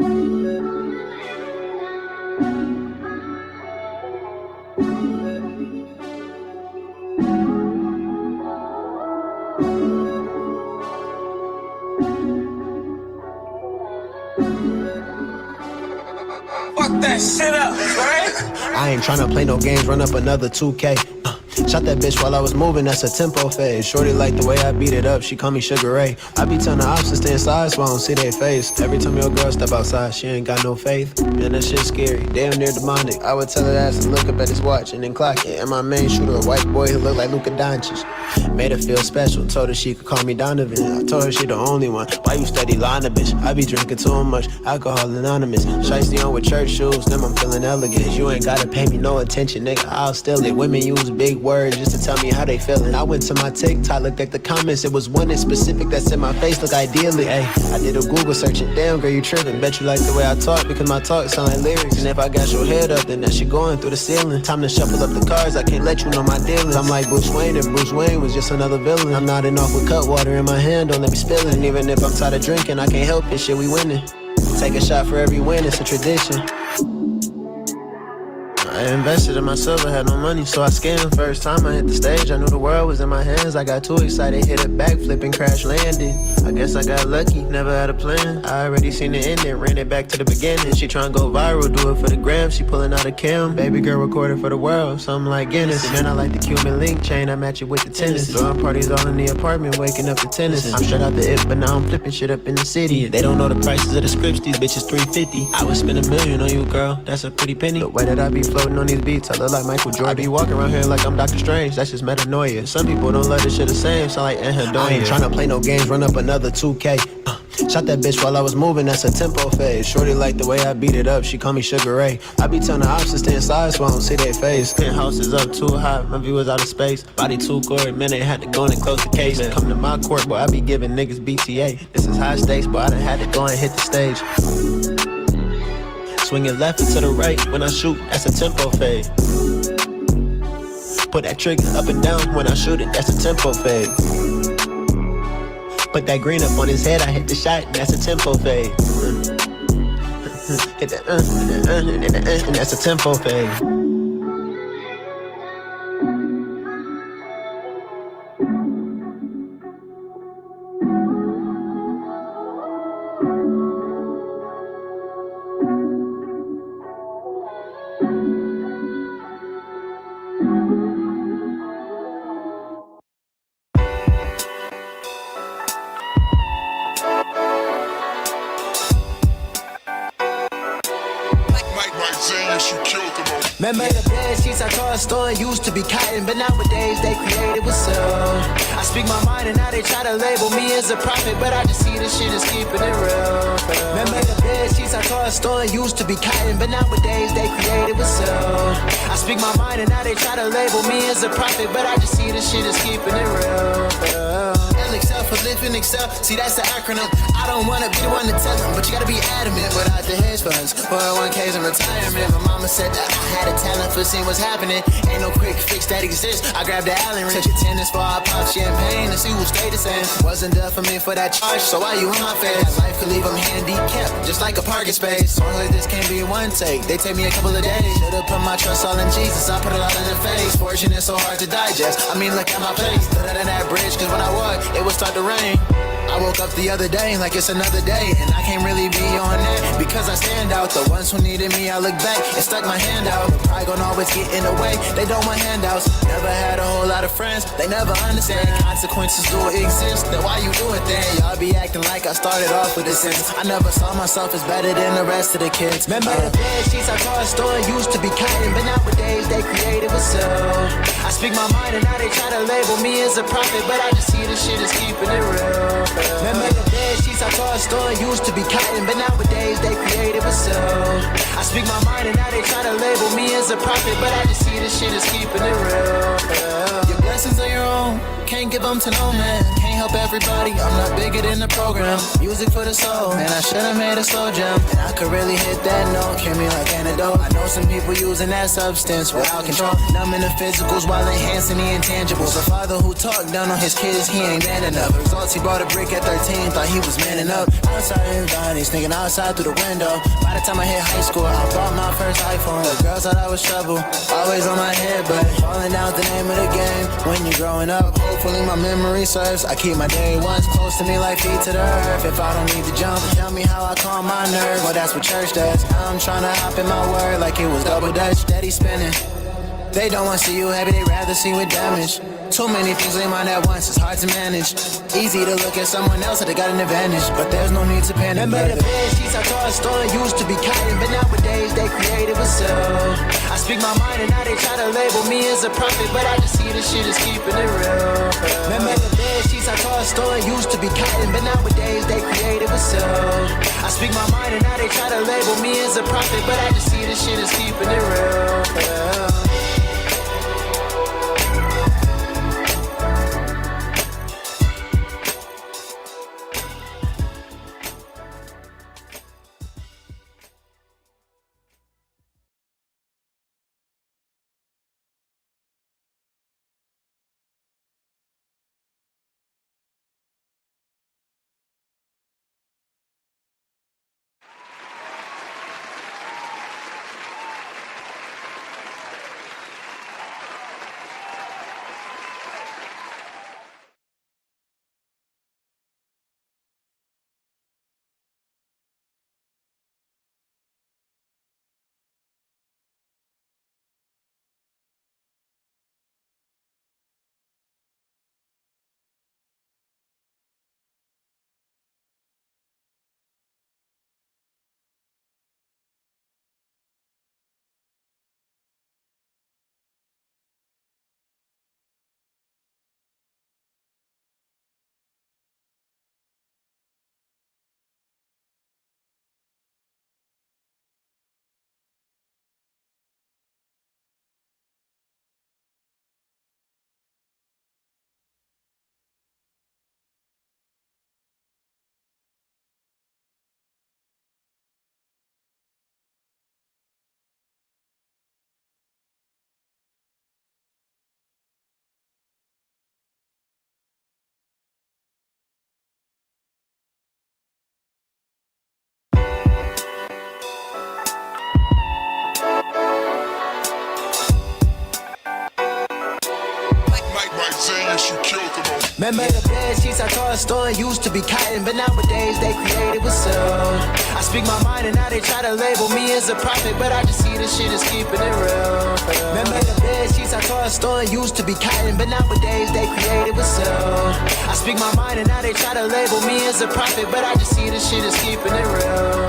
Fuck that shit up, right? I ain't tryna play no games, run up another 2K. Shot that bitch while I was moving, that's a tempo phase. Shorty like the way I beat it up, she call me Sugar Ray. I be telling the ops to stay inside so I don't see their face. Every time your girl step outside, she ain't got no faith. Man, that shit scary, damn near demonic. I would tell her ass to look up at his watch and then clock it. And my main shooter, a white boy who look like Luka Doncic. Made her feel special, told her she could call me Donovan. I told her she the only one, why you steady lying to bitch? I be drinking too much, alcohol anonymous. Shiesty on with church shoes, then I'm feeling elegant. You ain't gotta pay me no attention, nigga, I'll steal it. Women use big words just to tell me how they feeling. I went to my TikTok, looked at the comments, it was one in specific that said my face look ideally. Ay, I did a Google search and damn girl you tripping. Bet you like the way I talk because my talk sound like lyrics. And if I got your head up, then that shit going through the ceiling. Time to shuffle up the cards, I can't let you know my dealings. I'm like Bruce Wayne and Bruce Wayne was just another villain. I'm nodding off with cut water in my hand, don't let me spill it. And even if I'm tired of drinking, I can't help it, shit we winning. Take a shot for every win, it's a tradition. I invested in myself, I had no money, so I scammed. First time I hit the stage, I knew the world was in my hands. I got too excited, hit a backflip and crash landed. I guess I got lucky, never had a plan. I already seen the ending, ran it back to the beginning. She tryna go viral, do it for the gram, she pulling out a cam. Baby girl recorded for the world, something like Guinness. Man, I like the Cuban link chain, I match it with the tennis. Throwing parties all in the apartment, waking up to tennis. I'm straight out the it, but now I'm flipping shit up in the city. They don't know the prices of the scripts, these bitches $350. I would spend $1 million on you, girl, that's a pretty penny. The way that I be floating on these beats, I look like Michael Jordan. I be walking around here like I'm Doctor Strange, that's just metanoia. Some people don't love this shit the same, sound like anhedonia. I ain't tryna play no games, run up another 2K. Shot that bitch while I was moving, that's a tempo phase. Shorty like the way I beat it up, she call me Sugar Ray. I be telling the ops to stay inside so I don't see their face. Penthouse is up too high, my view is out of space. Body too gory, man, they had to go in and close the case. Come to my court, boy, I be giving niggas BTA. This is high stakes, but I done had to go and hit the stage. Swinging left and to the right, when I shoot, that's a tempo fade. Put that trigger up and down, when I shoot it, that's a tempo fade. Put that green up on his head, I hit the shot, and that's a tempo fade. Hit that and that's a tempo fade. Remember the bed sheets I tossed on used to be cotton, but nowadays they created with soul. I speak my mind and now they try to label me as a prophet, but I just see this shit is keeping it real. Remember the bed sheets I tossed on used to be cotton, but nowadays they created with soul. I speak my mind and now they try to label me as a prophet, but I just see this shit is keeping it real. LXL for living Excel, see that's the acronym. I don't wanna be the one to tell them, but you gotta be adamant. Without the hedge funds, 401ks and retirement. My mama said that I had a talent for seeing what's happening. Ain't no quick fix that exists. I grabbed the Allen wrench, touch a tennis ball, I pop champagne and see who stayed the same. Wasn't done for me for that charge, so why you on my face? Life could leave them handicapped, just like a parking space. Songs like this can't be in one take, they take me a couple of days. Should've put my trust all in Jesus, I put a lot in the face. Fortune is so hard to digest, I mean look at my face. Stood under that bridge, cause when I walk, it would start to rain. I woke up the other day like it's another day, and I can't really be on that because I stand out. The ones who needed me, I look back and stuck my hand out. Pride gon' always get in the way, they don't want handouts. Never had a whole lot of friends, they never understand. Consequences do exist, then why you do it then? Y'all be acting like I started off with a sentence. I never saw myself as better than the rest of the kids. Remember the bed sheets I tossed on used to be cotton, but nowadays they created with soul. I speak my mind and now they try to label me as a prophet, but I just see this shit is keeping it real. Remember the bed sheets I tossed on used to be cotton, but nowadays they created with soul. I speak my mind and now they try to label me as a prophet, but I just see this shit is keeping it real. Your blessings are your own, can't give them to no man. Can't help everybody, I'm not bigger than the program. Music for the soul, man, I should've made a slow jam. And I could really hit that note, came me like antidote. I know some people using that substance without control, numbing the physicals while enhancing the intangibles. A father who talked down on his kids, he ain't man enough. Results, he bought a brick at 13, thought he was manning up. Outside his body, sneaking outside through the window. By the time I hit high school, I bought my first iPhone. The girls thought I was trouble, always on my head, but falling down's the name of the game. When you're growing up, hopefully my memory serves. I keep my day ones close to me like feet to the earth. If I don't need to jump, tell me how I calm my nerves. Well, that's what church does. I'm trying to hop in my word like it was double dutch, steady spinning. They don't want to see you happy, they rather see you with damage. Too many things in mind at once, it's hard to manage. Easy to look at someone else that they got an advantage, but there's no need to panic. Remember the bed sheets I told stolen used to be cotton, but nowadays they creative with soul. I speak my mind and now they try to label me as a prophet, but I just see this shit is keeping it real. Remember the bed sheets I told stolen used to be cotton, but nowadays they creative with soul. I speak my mind and now they try to label me as a prophet, but I just see this shit is keeping it real. Remember the bed sheets I told stolen used to be cotton, but nowadays they creative with soul. I speak my mind and now they try to label me as a prophet, but I just see this shit is keeping it real. Remember the bed sheets I told stolen used to be cotton, but nowadays they creative with soul. I speak my mind and now they try to label me as a prophet, but I just see this shit is keeping it real.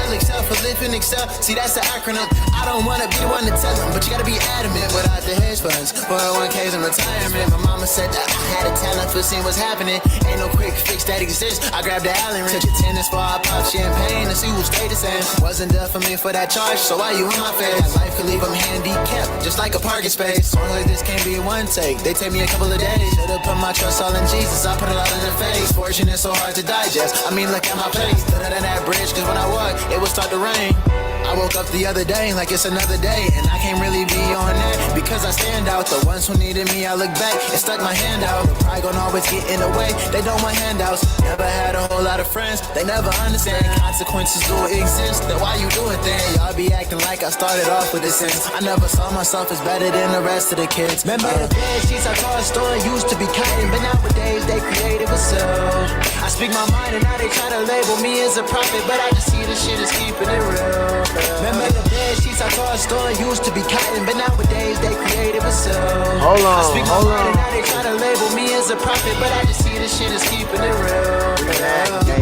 LXL for live and excel, see that's the acronym. I don't wanna be the one to tell them, but you gotta be adamant. Without the hedge funds, 401ks and retirement. My mama said that I had a talent for seeing what's happening. Ain't no quick fix that exists. I grabbed the Allen wrench, took tennis for I pop champagne to see who stayed the same. Wasn't done for me for that charge, so why you in my face? Life could leave them handicapped, just like a parking space. Songs like this can't be one take, they take me a couple of days. Should've put my trust all in Jesus, I put it all in their face. Fortune is so hard to digest, I mean look at my face. Stood under that bridge, cause when I walk, it would start to rain. I woke up the other day like it's another day, and I can't really be on that because I stand out. The ones who needed me, I look back and stuck my hand out. Pride gon' always get in the way, they don't want handouts. Never had a whole lot of friends, they never understand consequences do exist. Then why you doing things? Y'all be acting like I started off with a sense. I never saw myself as better than the rest of the kids. Remember the bed sheets I told stolen used to be cotton, but nowadays they creative with soul. I speak my mind and now they try to label me as a prophet, but I just see this shit is keeping it real. Remember the bed sheets I told stolen used to be cotton, but nowadays they creative with soul. Hold on, I speak my hold mind on. and now they try to label me as a prophet, but I just see this shit is keeping it real.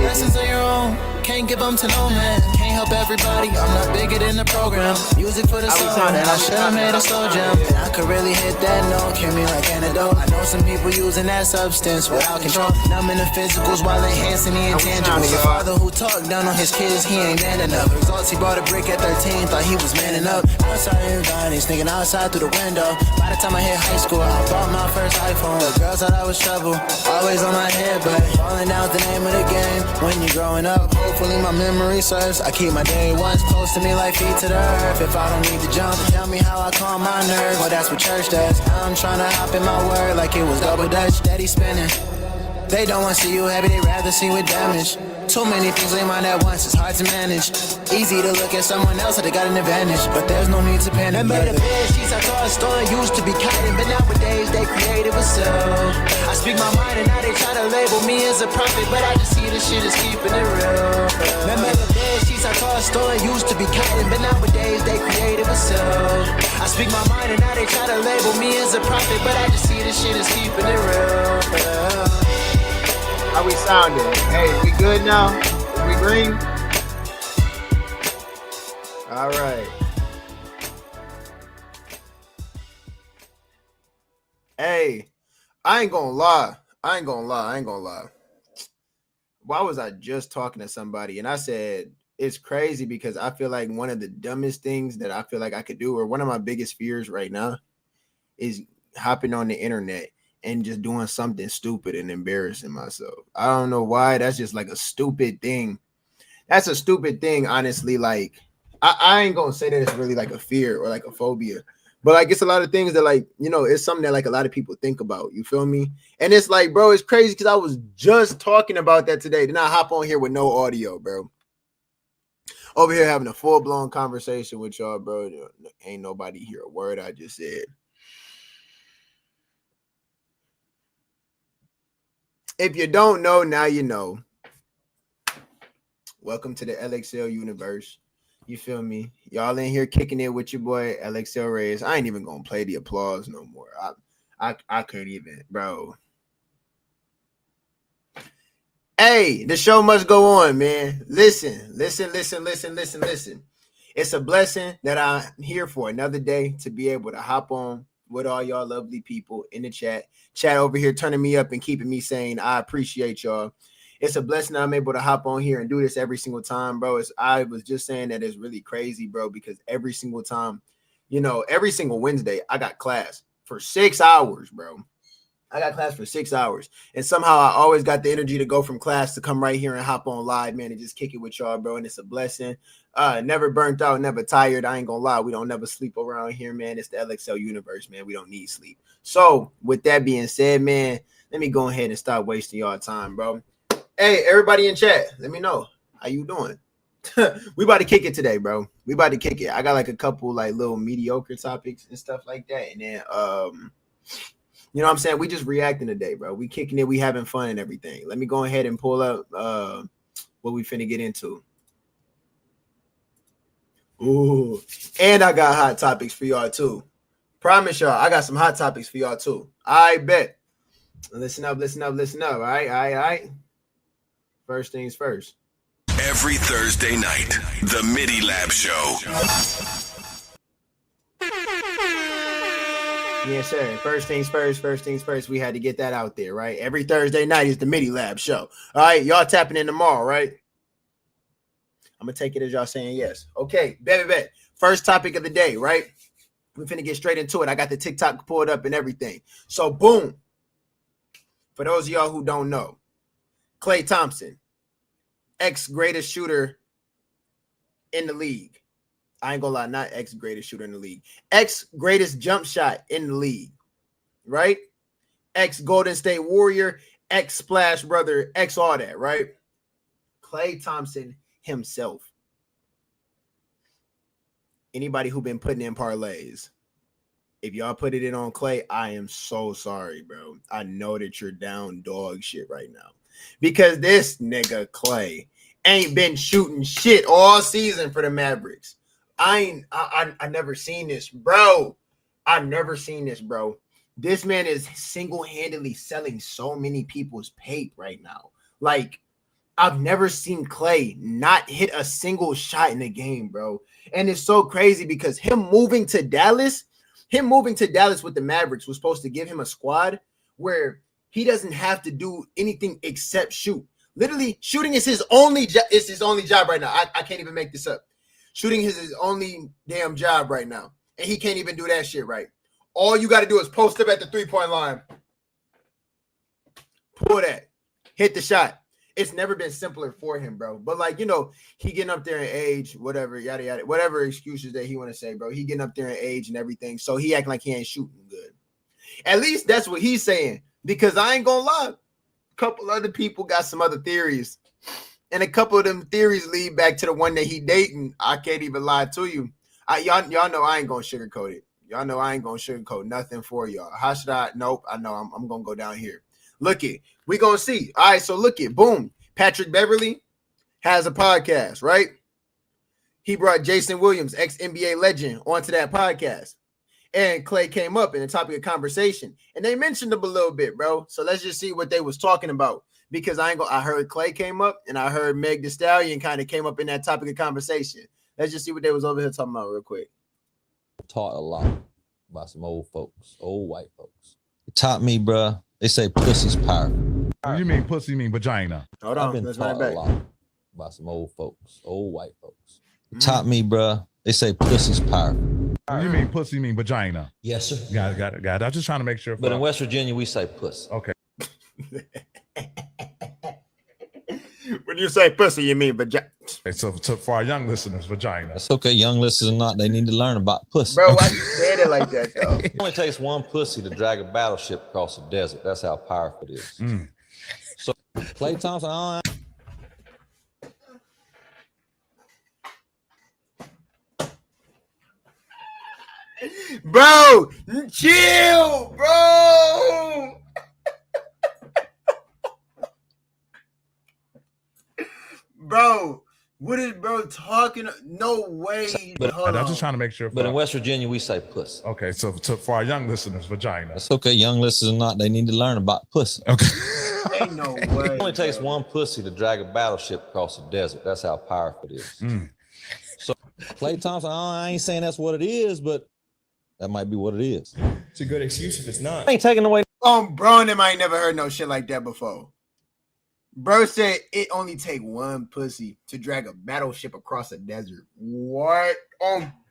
Lessons on your own, can't give them to no man. Can't can't help everybody. I'm not bigger than the program. Music for the soul, and I should've made a slow jam. And I could really hit that note, came me like antidote. I know some people using that substance without control, numbing the physicals while enhancing the intangibles. The father who talked down on his kids, he ain't man enough. Results, he bought a brick at 13, thought he was manning up. Outside in Vine, sneaking outside through the window. By the time I hit high school, I bought my first iPhone. The girls thought I was trouble, always on my head, but falling down's the name of the game. When you're growing up, hopefully my memory serves. I keep my day ones close to me like feet to the earth. If I don't need to jump, tell me how I calm my nerves. Well, that's what church does. I'm trying to hop in my word like it was double dutch, steady spinning. They don't want to see you happy, they rather see with damage. Too many things in mind at once, it's hard to manage. Easy to look at someone else that they got an advantage, but there's no need to panic. Remember the bed sheets I thought a store used to be kiting, but nowadays they creative as so. I speak my mind and now they try to label me as a prophet, but I just see this shit is keeping it real. Remember the bed sheets I thought a store used to be kiting, but nowadays they creative as so. I speak my mind and now they try to label me as a prophet, but I just see this shit is keeping it real. How we sounding? Hey, we good now? We green? All right. Hey, I ain't gonna lie. Why was I just talking to somebody and I said it's crazy because I feel like one of the dumbest things that I feel like I could do, or one of my biggest fears right now, is hopping on the internet and just doing something stupid and embarrassing myself. I don't know why. That's just like a stupid thing. That's a stupid thing, honestly. Like, I ain't gonna say that it's really like a fear or like a phobia, but like it's a lot of things that, like, you know, it's something that like a lot of people think about. You feel me? And it's like, bro, it's crazy because I was just talking about that today. Then I hop on here with no audio, bro. Over here having a full-blown conversation with y'all, bro. Ain't nobody hear a word I just said. If you don't know, now you know. Welcome to the LXL universe. You feel me? Y'all in here kicking it with your boy LXL Reyes. I ain't even gonna play the applause no more. I couldn't even, bro. Hey, the show must go on, man. Listen. It's a blessing that I'm here for another day to be able to hop on with all y'all lovely people in the chat over here, turning me up and keeping me sane. I appreciate y'all. It's a blessing that I'm able to hop on here and do this every single time, bro. I was just saying that it's really crazy, bro, because every single time, you know, every single Wednesday, I got class for 6 hours, bro. I got class for 6 hours. And somehow I always got the energy to go from class to come right here and hop on live, man, and just kick it with y'all, bro. And it's a blessing. Never burnt out, never tired. I ain't gonna lie. We don't never sleep around here, man. It's the LXL universe, man. We don't need sleep. So with that being said, man, let me go ahead and stop wasting y'all time, bro. Hey, everybody in chat, let me know how you doing. We about to kick it today, bro. We about to kick it. I got like a couple like little mediocre topics and stuff like that. And then you know what I'm saying? We just reacting today, bro. We kicking it. We having fun and everything. Let me go ahead and pull up what we finna get into. Ooh, and I got hot topics for y'all too. Promise y'all, I got some hot topics for y'all too. I bet. Listen up. All right. First things first. Every Thursday night, the Midi Lab Show. Yes, sir. First things first. We had to get that out there, right? Every Thursday night is the Midi Lab Show. All right, y'all tapping in tomorrow, right? I'm going to take it as y'all saying yes. Okay, bet. First topic of the day, right? We're finna get straight into it. I got the TikTok pulled up and everything. So, boom. For those of y'all who don't know, Klay Thompson, ex-greatest shooter in the league. I ain't gonna lie, not ex-greatest shooter in the league. Ex-greatest jump shot in the league, right? Ex-Golden State Warrior, ex-Splash Brother, ex all that, right? Klay Thompson himself. Anybody who been putting in parlays, if y'all put it in on Klay, I am so sorry, bro. I know that you're down dog shit right now. Because this nigga Klay ain't been shooting shit all season for the Mavericks. I never seen this, bro. This man is single-handedly selling so many people's pape right now. Like, I've never seen Clay not hit a single shot in the game, bro. And it's so crazy because him moving to Dallas with the Mavericks was supposed to give him a squad where he doesn't have to do anything except shoot. Literally, shooting is his only job right now. I can't even make this up. Shooting is his only damn job right now. And he can't even do that shit right. All you got to do is post up at the 3-point line. Pull that. Hit the shot. It's never been simpler for him, bro. But like, you know, he getting up there in age, whatever, yada, yada, whatever excuses that he want to say, bro. He getting up there in age and everything. So he acting like he ain't shooting good. At least that's what he's saying. Because I ain't going to lie. A couple other people got some other theories. And a couple of them theories lead back to the one that he dating. I can't even lie to you. Y'all know I ain't going to sugarcoat it. Y'all know I ain't going to sugarcoat nothing for y'all. How should I? Nope. I know I'm going to go down here. Look it. We going to see. All right, so look it. Boom. Patrick Beverly has a podcast, right? He brought Jason Williams, ex-NBA legend, onto that podcast. And Clay came up in the topic of conversation. And they mentioned him a little bit, bro. So let's just see what they was talking about. Because I heard Clay came up and I heard Meg Thee Stallion kind of came up in that topic of conversation. Let's just see what they was over here talking about real quick. Taught a lot by some old folks, old white folks. It taught me, bruh. They say pussy's power. When you mean pussy, you mean vagina. Hold I've on. been Let's taught run it a back. lot by some old folks, old white folks. It taught me, bruh. They say pussy's power. When you mean pussy, you mean vagina. Yes, sir. Got it. I was just trying to make sure. But in West Virginia, we say puss. Okay. When you say pussy, you mean vagina. So for our young listeners, vagina. That's okay. Young listeners or not, they need to learn about pussy. Bro, why you said it like that, though? It only takes one pussy to drag a battleship across the desert. That's how powerful it is. So Klay Thompson, Bro, chill, bro. Bro, what is bro talking? No way. But Hold I was just on. trying to make sure. but in West Virginia, we say puss. Okay, so for our young listeners, vagina. That's okay. Young listeners or not, they need to learn about pussy. Okay. Ain't no way. It only takes bro. one pussy to drag a battleship across the desert. That's how powerful it is. So Klay Thompson, I ain't saying that's what it is, but that might be what it is. It's a good excuse if it's not. I ain't taking away. Bro, and them I ain't never heard no shit like that before. Bro said it only take one pussy to drag a battleship across a desert. What?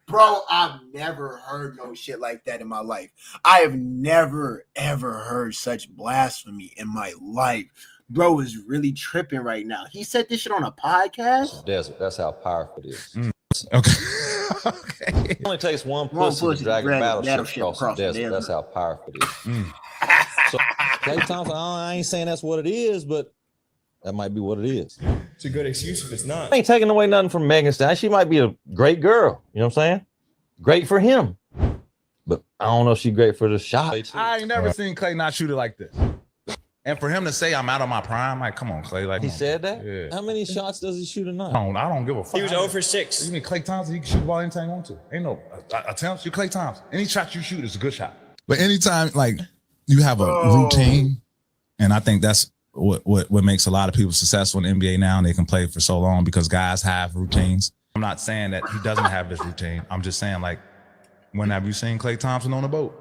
Bro, I've never heard no shit like that in my life. I have never, ever heard such blasphemy in my life. Bro is really tripping right now. He said this shit on a podcast? Desert. That's how powerful it is. Okay. Okay. It only takes one One pussy pussy to drag a to drag a battleship across the desert. That's how powerful it is. So Klay Thompson, I ain't saying that's what it is, but that might be what it is. It's a good excuse if it's not. I ain't taking away nothing from Megan Thee Stallion. She might be a great girl. You know what I'm saying? Great for him. But I don't know if she's great for the shot. I ain't never seen Clay not shoot it like this. And for him to say I'm out of my prime, like, come on, Clay. Like, He come on. said that? Yeah. How many shots does he shoot a night? I don't give a fuck. He was 0 for You 6. mean Klay Thompson? He can shoot the ball anytime he wants to. Ain't no attempts. You Klay Thompson. Any shot you shoot is a good shot. But anytime, like, you have a routine, and I think that's what makes a lot of people successful in the NBA now, and they can play for so long because guys have routines. I'm not saying that he doesn't have this routine. I'm just saying, like, when have you seen Klay Thompson on a boat?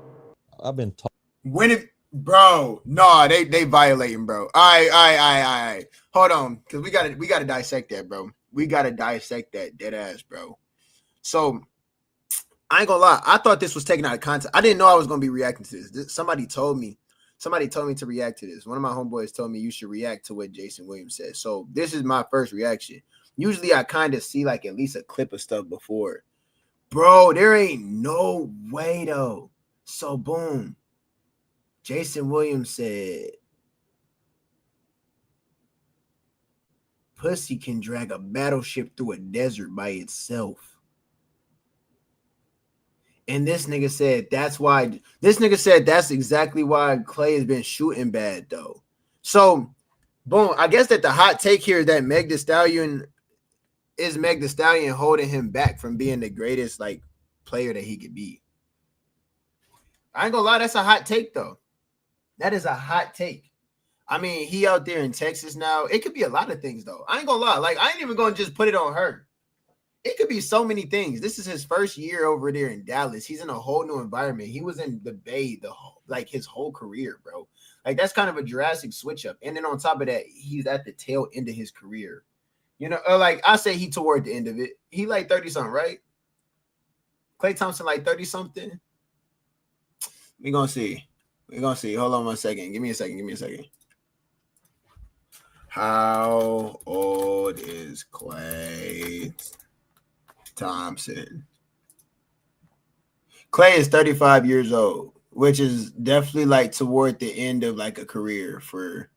I've been taught. When it, bro, no, they violating, bro. All right. Hold on, because we gotta dissect that, bro. We gotta dissect that dead ass, bro. So I ain't gonna lie, I thought this was taken out of context. I didn't know I was gonna be reacting to this. Somebody told me to react to this. One of my homeboys told me you should react to what Jason Williams said. So this is my first reaction. Usually I kind of see like at least a clip of stuff before. Bro, there ain't no way though. So boom. Jason Williams said, pussy can drag a battleship through a desert by itself. And this nigga said that's exactly why Clay has been shooting bad though. So boom, I guess that the hot take here is that Meg Thee Stallion holding him back from being the greatest like player that he could be. I ain't gonna lie, that's a hot take though. That is a hot take. I mean, he out there in Texas now. It could be a lot of things, though. I ain't gonna lie. Like, I ain't even gonna just put it on her. It could be so many things. This is his first year over there in Dallas. He's in a whole new environment. He was in the Bay his whole career, bro. Like, that's kind of a drastic switch up. And then on top of that, he's at the tail end of his career. You know, like I say, he toward the end of it. He like 30 something, right? Klay Thompson like 30 something. We're gonna see. Hold on 1 second. Give me a second. How old is Klay Thompson? Klay is 35 years old, which is definitely like toward the end of like a career for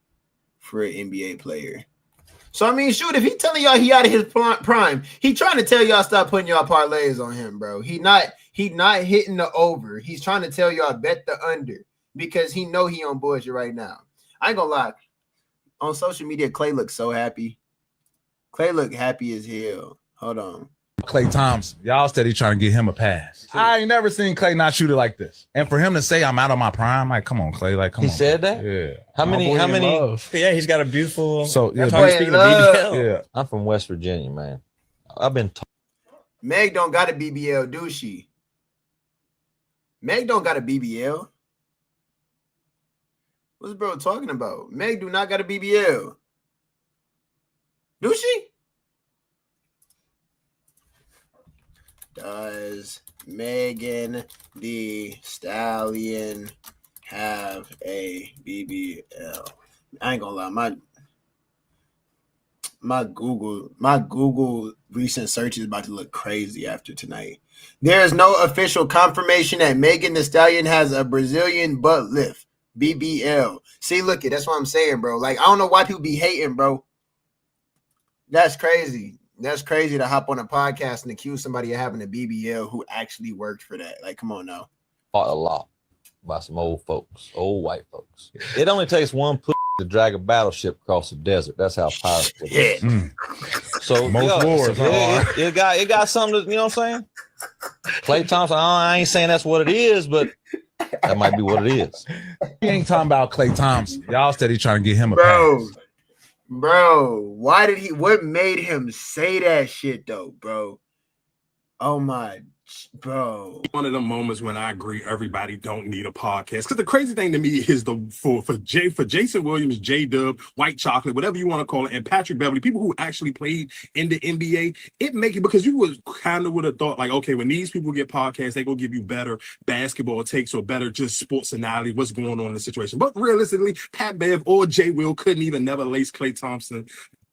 an NBA player. So I mean, shoot, if he telling y'all he out of his prime, he trying to tell y'all stop putting y'all parlays on him, bro. He not hitting the over. He's trying to tell y'all bet the under because he know he on bullshit right now. I ain't gonna lie. On social media, Klay looks so happy. Klay look happy as hell. Hold on. Klay Thompson, y'all steady trying to get him a pass. I ain't never seen Klay not shoot it like this. And for him to say I'm out of my prime, like, come on, Klay, like, come on. He said that? Yeah. How many? Yeah, he's got a beautiful. So yeah, Speaking of BBL. yeah. I'm from West Virginia, man. I've been. Meg don't got a BBL, do she? Meg don't got a BBL. What's bro talking about? Meg do not got a BBL. Do she? Does Megan Thee Stallion have a BBL? I ain't gonna lie, my Google recent search is about to look crazy after tonight. There is no official confirmation that Megan Thee Stallion has a Brazilian butt lift. BBL. See, look it. That's what I'm saying, bro. Like, I don't know why people be hating, bro. That's crazy. That's crazy to hop on a podcast and accuse somebody of having a BBL who actually worked for that. Like, come on now. Fought a lot by some old folks, old white folks. It only takes one pussy to drag a battleship across the desert. That's how powerful it is. So Most wars. It got something to, you know what I'm saying? Klay Thompson, I ain't saying that's what it is, but that might be what it is. We ain't talking about Klay Thompson. Y'all steady trying to get him a pass. Bro, what made him say that shit though, bro? Oh my, bro. One of the moments when I agree everybody don't need a podcast. Because the crazy thing to me is for Jason Williams, J-Dub, White Chocolate, whatever you want to call it, and Patrick Beverly, people who actually played in the NBA, it make it because you would have thought like, okay, when these people get podcasts, they gonna give you better basketball takes or better just sports analysis, what's going on in the situation. But realistically, Pat Bev or J Will couldn't even never lace Klay Thompson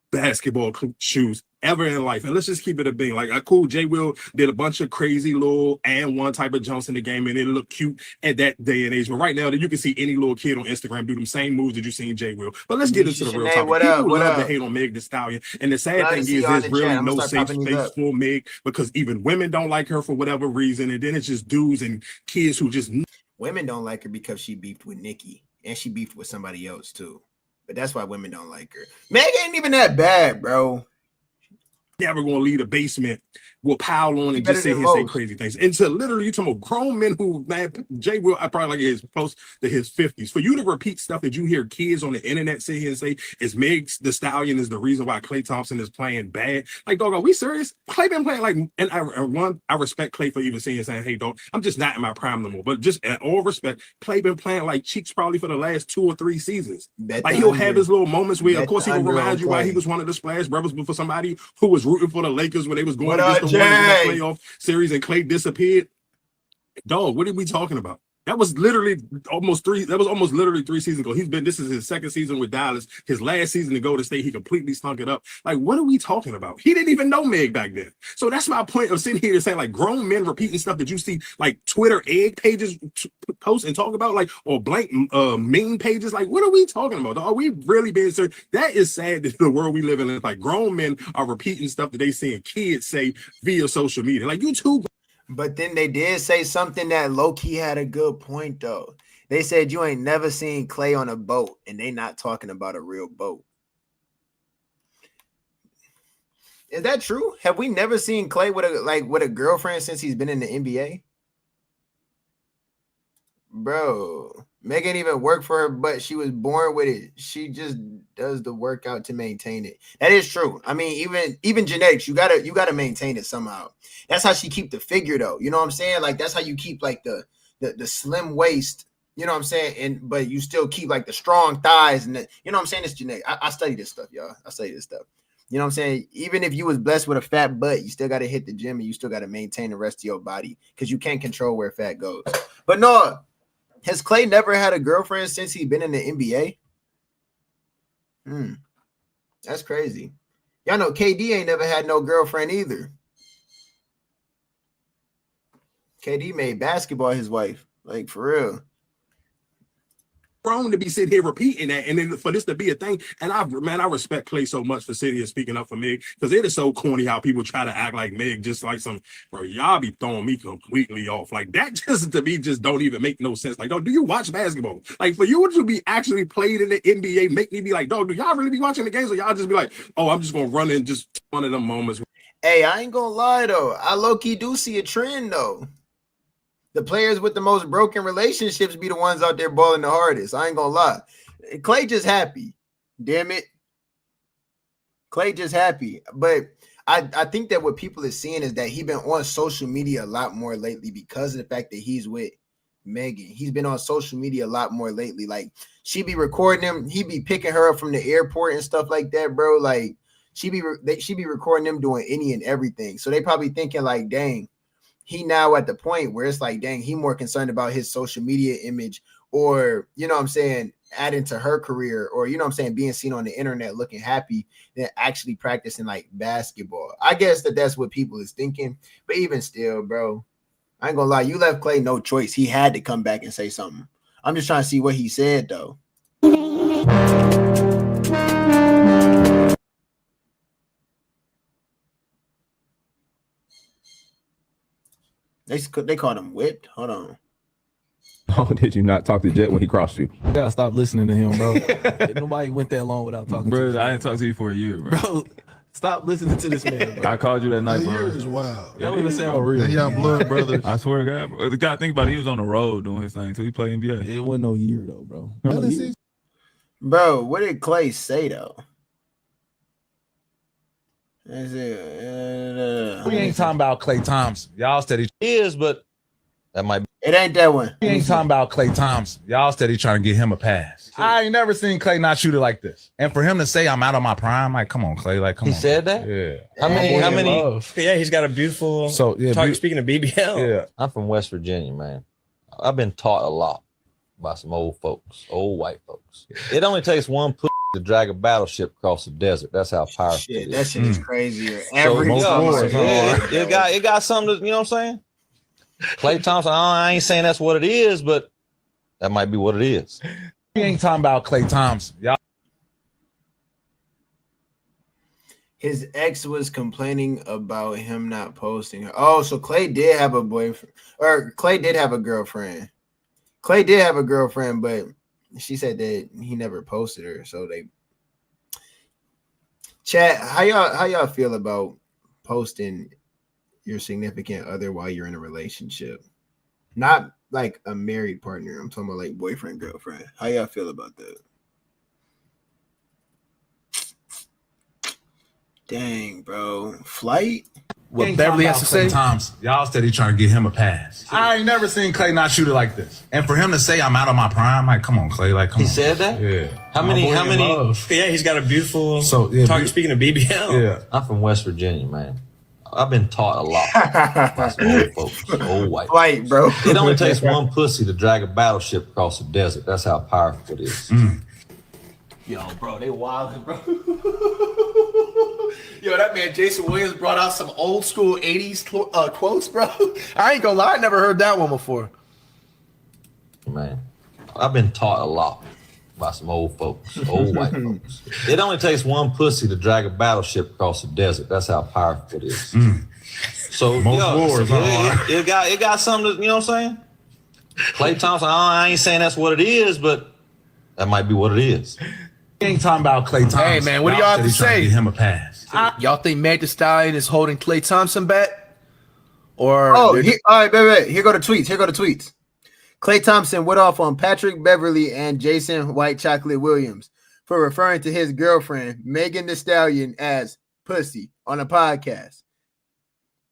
basketball shoes ever in life. And let's just keep it a being like, cool, J Will did a bunch of crazy little and one type of jumps in the game and it looked cute at that day and age. But right now, you can see any little kid on Instagram do them same moves that you seen J Will. But let's get into the real topic. People love to hate on Meg Thee Stallion. And the sad thing is there's really no safe space for Meg because even women don't like her for whatever reason. And then it's just dudes and kids who just... Women don't like her because she beefed with Nicki and she beefed with somebody else too. But that's why women don't like her. Meg ain't even that bad, bro. Never gonna leave the basement, will pile on and just sit here and say crazy things. And to literally, you talking about grown men who, man, Jay Will, I probably like is close to his 50s. For you to repeat stuff that you hear kids on the internet sit here and say is Meg Thee Stallion is the reason why Klay Thompson is playing bad. Like, dog, are we serious? Klay been playing like, and I respect Klay for even saying, hey, dog, I'm just not in my prime no more. But just at all respect, Klay been playing like cheeks probably for the last 2 or 3 seasons. Like he'll have his little moments where, of course, he will remind you why he was one of the Splash Brothers, but for somebody who was rooting for the Lakers when they was going against the Warriors in the playoff series and Klay disappeared. Dog, what are we talking about? That was almost 3 seasons ago. This is his second season with Dallas. His last season to go to state, he completely stunk it up. Like, what are we talking about? He didn't even know Meg back then. So that's my point of sitting here and saying, like, grown men repeating stuff that you see, like Twitter egg pages post and talk about, like, or blank meme pages. Like, what are we talking about? Are we really being serious? That is sad that the world we live in. Like, grown men are repeating stuff that they seeing kids say via social media. Like, you too. But then they did say something that low-key had a good point, though. They said you ain't never seen Klay on a boat, and they not talking about a real boat. Is that true? Have we never seen Klay with a girlfriend since he's been in the NBA? Bro, Megan even work for her, but she was born with it. She just does the workout to maintain it. That is true. I mean, even genetics, you gotta maintain it somehow. That's how she keep the figure though. You know what I'm saying? Like that's how you keep like the slim waist. You know what I'm saying? But you still keep like the strong thighs and you know what I'm saying? It's genetic. I study this stuff, y'all. I study this stuff. You know what I'm saying? Even if you was blessed with a fat butt, you still got to hit the gym and you still got to maintain the rest of your body because you can't control where fat goes. But no, has Clay never had a girlfriend since he's been in the NBA? That's crazy. Y'all know KD ain't never had no girlfriend either. KD made basketball his wife, like for real. Wrong to be sitting here repeating that, and then for this to be a thing. And I respect Clay so much for sitting here speaking up for Meg, because it is so corny how people try to act like Meg just like some, bro. Y'all be throwing me completely off. Like that just to me just don't even make no sense. Like, do you watch basketball? Like for you to be actually played in the NBA, make me be like, dog, do y'all really be watching the games, or y'all just be like, oh, I'm just gonna run in just one of them moments. Hey, I ain't gonna lie though. I low-key do see a trend though. The players with the most broken relationships be the ones out there balling the hardest. I ain't gonna lie. Clay just happy. Damn it. Clay just happy. But I think that what people are seeing is that he been on social media a lot more lately because of the fact that he's with Megan. He's been on social media a lot more lately. Like she be recording him. He be picking her up from the airport and stuff like that, bro. Like she be recording them doing any and everything. So they probably thinking like, dang, he now at the point where it's like, dang, he more concerned about his social media image or, you know what I'm saying, adding to her career or, you know what I'm saying, being seen on the internet looking happy than actually practicing like basketball. I guess that's what people is thinking. But even still, bro, I ain't gonna lie. You left Clay no choice. He had to come back and say something. I'm just trying to see what he said, though. They called him whipped. Hold on. Oh, did you not talk to Jet when he crossed you? You gotta stop listening to him, bro. Nobody went that long without talking bro, to him. I didn't talk to you for a year, bro. Bro, stop listening to this man, bro. I called you that night, bro. Year is wild. That don't even sound real. Y'all blood brothers. I swear to God, bro. The guy, think about it, he was on the road doing his thing, so he played NBA. It wasn't no year, though, bro. Bro, what did Clay say, though? We ain't talking about Klay Thompson. Y'all steady Is, but that might be. It ain't that one. We ain't talking about Klay Thompson. Y'all steady trying to get him a pass. I ain't never seen Clay not shoot it like this. And for him to say I'm out of my prime, like, come on, Clay. Like, come on. He said that? Yeah. How many? Yeah, he's got a beautiful. So yeah, speaking of BBL. Yeah. I'm from West Virginia, man. I've been taught a lot by some old folks, old white folks. It only takes one push to drag a battleship across the desert. That's how powerful Shit, it that is. shit is crazier. So, Every time. it got something to, you know what I'm saying? Klay Thompson, I ain't saying that's what it is, but that might be what it is. We ain't talking about Klay Thompson. Y'all. His ex was complaining about him not posting her. Oh, so Clay did have a boyfriend, or Clay did have a girlfriend. Clay did have a girlfriend, but she said that he never posted her. So they chat. How y'all feel about posting your significant other while you're in a relationship? Not like a married partner. I'm talking about like boyfriend, girlfriend. How y'all feel about that? Dang, bro. Flight? What Beverly has to say? Thompson. Y'all steady trying to get him a pass. I ain't never seen Clay not shoot it like this. And for him to say I'm out of my prime, like, come on, Clay. Like, come on. He said that? Yeah. How many? Yeah, he's got a beautiful. So yeah, speaking of BBL. Yeah. I'm from West Virginia, man. I've been taught a lot by some old folks, old white. Flight, bro. It only takes one pussy to drag a battleship across the desert. That's how powerful it is. Yo, bro, they wildin', bro. Yo, that man Jason Williams brought out some old school 80s quotes, bro. I ain't gonna lie, I never heard that one before. Man, I've been taught a lot by some old folks, old white folks. It only takes one pussy to drag a battleship across the desert. That's how powerful it is. So, it got something to, you know what I'm saying? Klay Thompson, I ain't saying that's what it is, but that might be what it is. We ain't talking about Klay Thompson. Hey, man, what do y'all have to say? Get him a pass. Y'all think Meg Thee Stallion is holding Klay Thompson back? Or all right, wait. Here go the tweets. Klay Thompson went off on Patrick Beverly and Jason White Chocolate Williams for referring to his girlfriend, Megan Thee Stallion, as pussy on a podcast.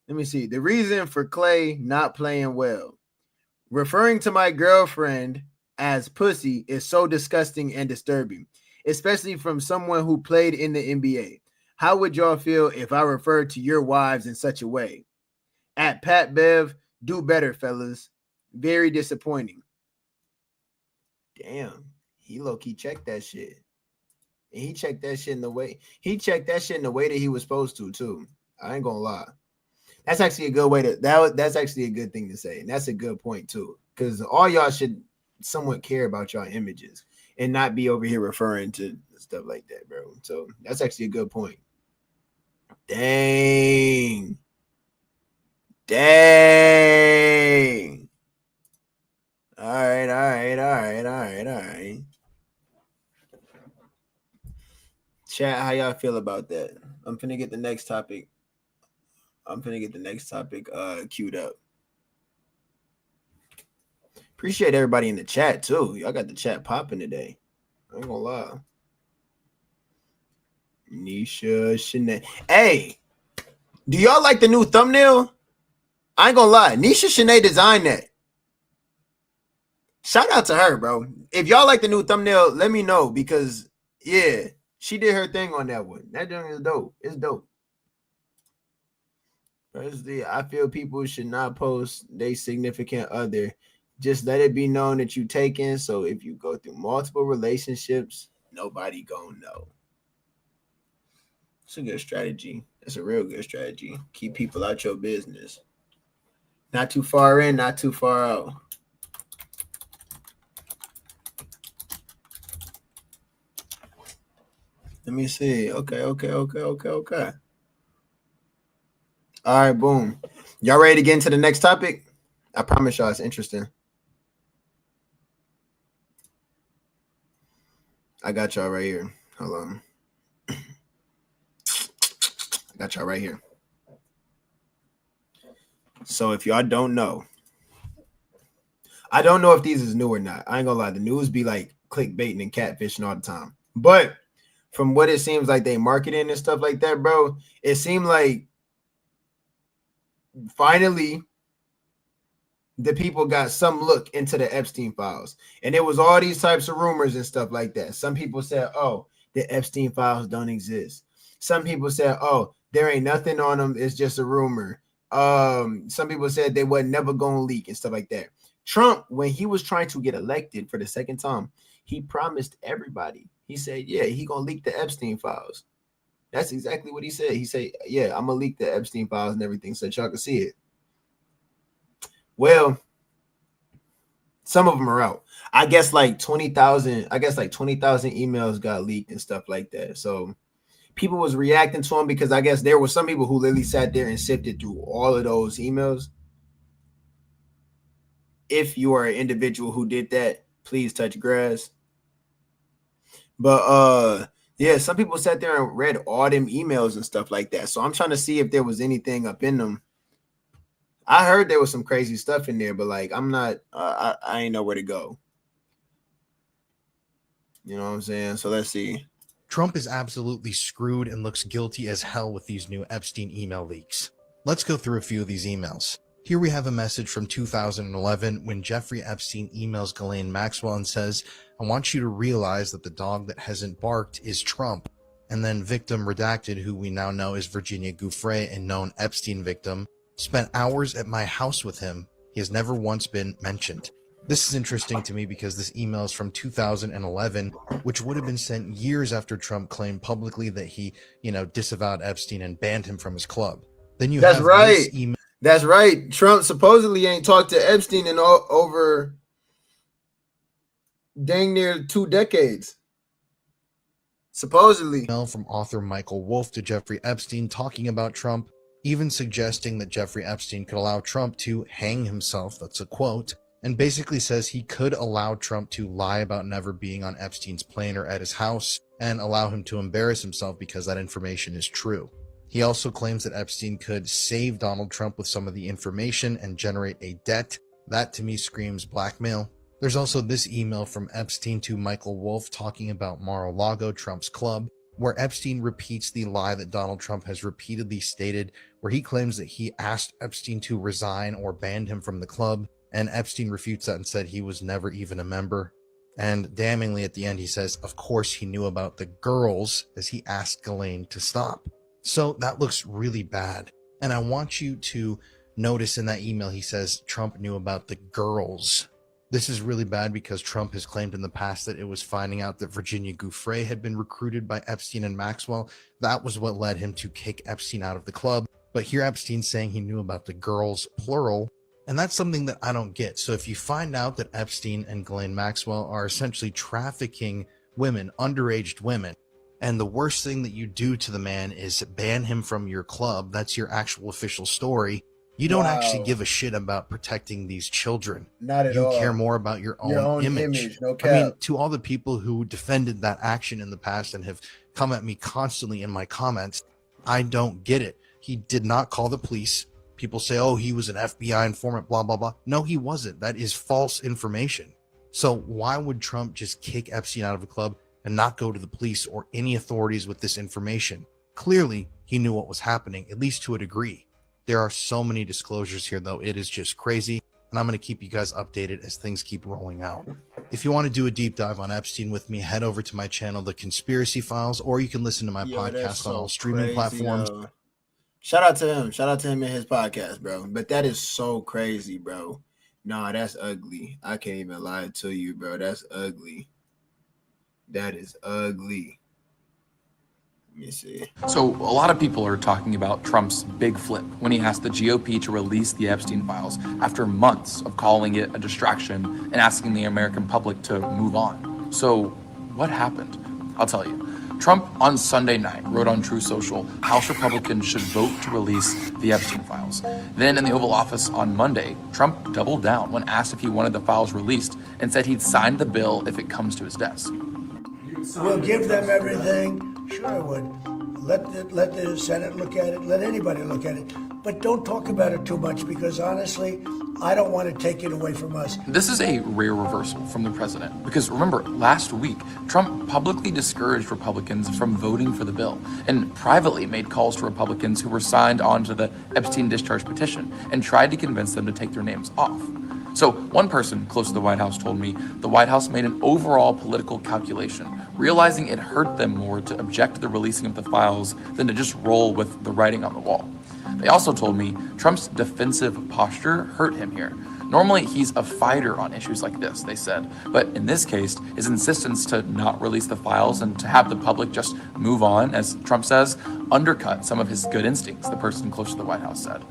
Let me see. The reason for Klay not playing well. Referring to my girlfriend as pussy is so disgusting and disturbing, especially from someone who played in the NBA. How would y'all feel if I referred to your wives in such a way? At Pat Bev, do better, fellas. Very disappointing. Damn, he low-key checked that shit. And he checked that shit in the way. He checked that shit in the way that he was supposed to, too. I ain't gonna lie. That's actually a good way to that's actually a good thing to say. And that's a good point, too. Because all y'all should somewhat care about y'all images and not be over here referring to stuff like that, bro. So that's actually a good point. Dang. All right. Chat, how y'all feel about that? I'm finna get the next topic. Queued up. Appreciate everybody in the chat too. Y'all got the chat popping today. I ain't gonna lie. Nisha Shanae. Hey, do y'all like the new thumbnail? I ain't gonna lie. Nisha Shanae designed that. Shout out to her, bro. If y'all like the new thumbnail, let me know because, yeah, she did her thing on that one. That joint is dope. It's dope. Firstly, I feel people should not post their significant other. Just let it be known that you taken. So if you go through multiple relationships, nobody gonna know. It's a good strategy. That's a real good strategy. Keep people out your business. Not too far in, not too far out. Let me see. Okay. All right, boom. Y'all ready to get into the next topic? I promise y'all it's interesting. I got y'all right here. Hold on. I got y'all right here. So if y'all don't know, I don't know if these is new or not. I ain't gonna lie. The news be like clickbaiting and catfishing all the time. But from what it seems like they marketing and stuff like that, bro, it seemed like finally the people got some look into the Epstein files. And there was all these types of rumors and stuff like that. Some people said, oh, the Epstein files don't exist. Some people said, oh, there ain't nothing on them. It's just a rumor. Some people said they were never going to leak and stuff like that. Trump, when he was trying to get elected for the second time, he promised everybody. He said, yeah, he going to leak the Epstein files. That's exactly what he said. He said, yeah, I'm going to leak the Epstein files and everything so y'all can see it. Well, some of them are out. I guess like 20,000 emails got leaked and stuff like that. So people was reacting to them because I guess there were some people who literally sat there and sifted through all of those emails. If you are an individual who did that, please touch grass. But yeah, some people sat there and read all them emails and stuff like that. So I'm trying to see if there was anything up in them. I heard there was some crazy stuff in there, but like I'm not, I ain't know where to go. You know what I'm saying? So let's see. Trump is absolutely screwed and looks guilty as hell with these new Epstein email leaks. Let's go through a few of these emails. Here we have a message from 2011 when Jeffrey Epstein emails Ghislaine Maxwell and says, I want you to realize that the dog that hasn't barked is Trump. And then victim redacted, who we now know is Virginia Gouffre, a known Epstein victim, spent hours at my house with him. He has never once been mentioned. This is interesting to me because this email is from 2011, which would have been sent years after Trump claimed publicly that he, disavowed Epstein and banned him from his club. Then you That's have right. this email. That's right. Trump supposedly ain't talked to Epstein in over dang near 2 decades. Supposedly. Email from author Michael Wolff to Jeffrey Epstein talking about Trump, even suggesting that Jeffrey Epstein could allow Trump to hang himself. That's a quote. And basically says he could allow Trump to lie about never being on Epstein's plane or at his house and allow him to embarrass himself because that information is true. He also claims that Epstein could save Donald Trump with some of the information and generate a debt That to me screams blackmail. There's also this email from Epstein to Michael Wolff talking about Mar-a-Lago, Trump's club, where Epstein repeats the lie that Donald Trump has repeatedly stated, where he claims that he asked Epstein to resign or banned him from the club, and Epstein refutes that and said he was never even a member. And damningly at the end, he says, of course he knew about the girls, as he asked Ghislaine to stop. So that looks really bad. And I want you to notice in that email, he says Trump knew about the girls. This is really bad because Trump has claimed in the past that it was finding out that Virginia Giuffre had been recruited by Epstein and Maxwell. That was what led him to kick Epstein out of the club. But here Epstein's saying he knew about the girls, plural, and that's something that I don't get. So if you find out that Epstein and Ghislaine Maxwell are essentially trafficking women, underage women, and the worst thing that you do to the man is ban him from your club, that's your actual official story, you don't actually give a shit about protecting these children. Not at all. You care more about your own image. No cap. I mean, to all the people who defended that action in the past and have come at me constantly in my comments, I don't get it. He did not call the police. People say, oh, he was an FBI informant, blah, blah, blah. No, he wasn't. That is false information. So why would Trump just kick Epstein out of the club and not go to the police or any authorities with this information? Clearly, he knew what was happening, at least to a degree. There are so many disclosures here, though. It is just crazy. And I'm going to keep you guys updated as things keep rolling out. If you want to do a deep dive on Epstein with me, head over to my channel, The Conspiracy Files, or you can listen to my podcast on all streaming platforms. Shout out to him. Shout out to him and his podcast, bro. But that is so crazy, bro. Nah, that's ugly. I can't even lie to you, bro. That's ugly. That is ugly. Let me see. So a lot of people are talking about Trump's big flip when he asked the GOP to release the Epstein files after months of calling it a distraction and asking the American public to move on. So what happened? I'll tell you. Trump on Sunday night wrote on True Social, House Republicans should vote to release the Epstein files. Then in the Oval Office on Monday, Trump doubled down when asked if he wanted the files released and said he'd sign the bill if it comes to his desk. We'll give them everything. Sure, I would. Let the Senate look at it. Let anybody look at it. But don't talk about it too much because honestly, I don't want to take it away from us. This is a rare reversal from the president because remember, last week, Trump publicly discouraged Republicans from voting for the bill and privately made calls to Republicans who were signed onto the Epstein discharge petition and tried to convince them to take their names off. So one person close to the White House told me the White House made an overall political calculation, realizing it hurt them more to object to the releasing of the files than to just roll with the writing on the wall. They also told me Trump's defensive posture hurt him here. Normally, he's a fighter on issues like this, they said. But in this case, his insistence to not release the files and to have the public just move on, as Trump says, undercut some of his good instincts, the person close to the White House said.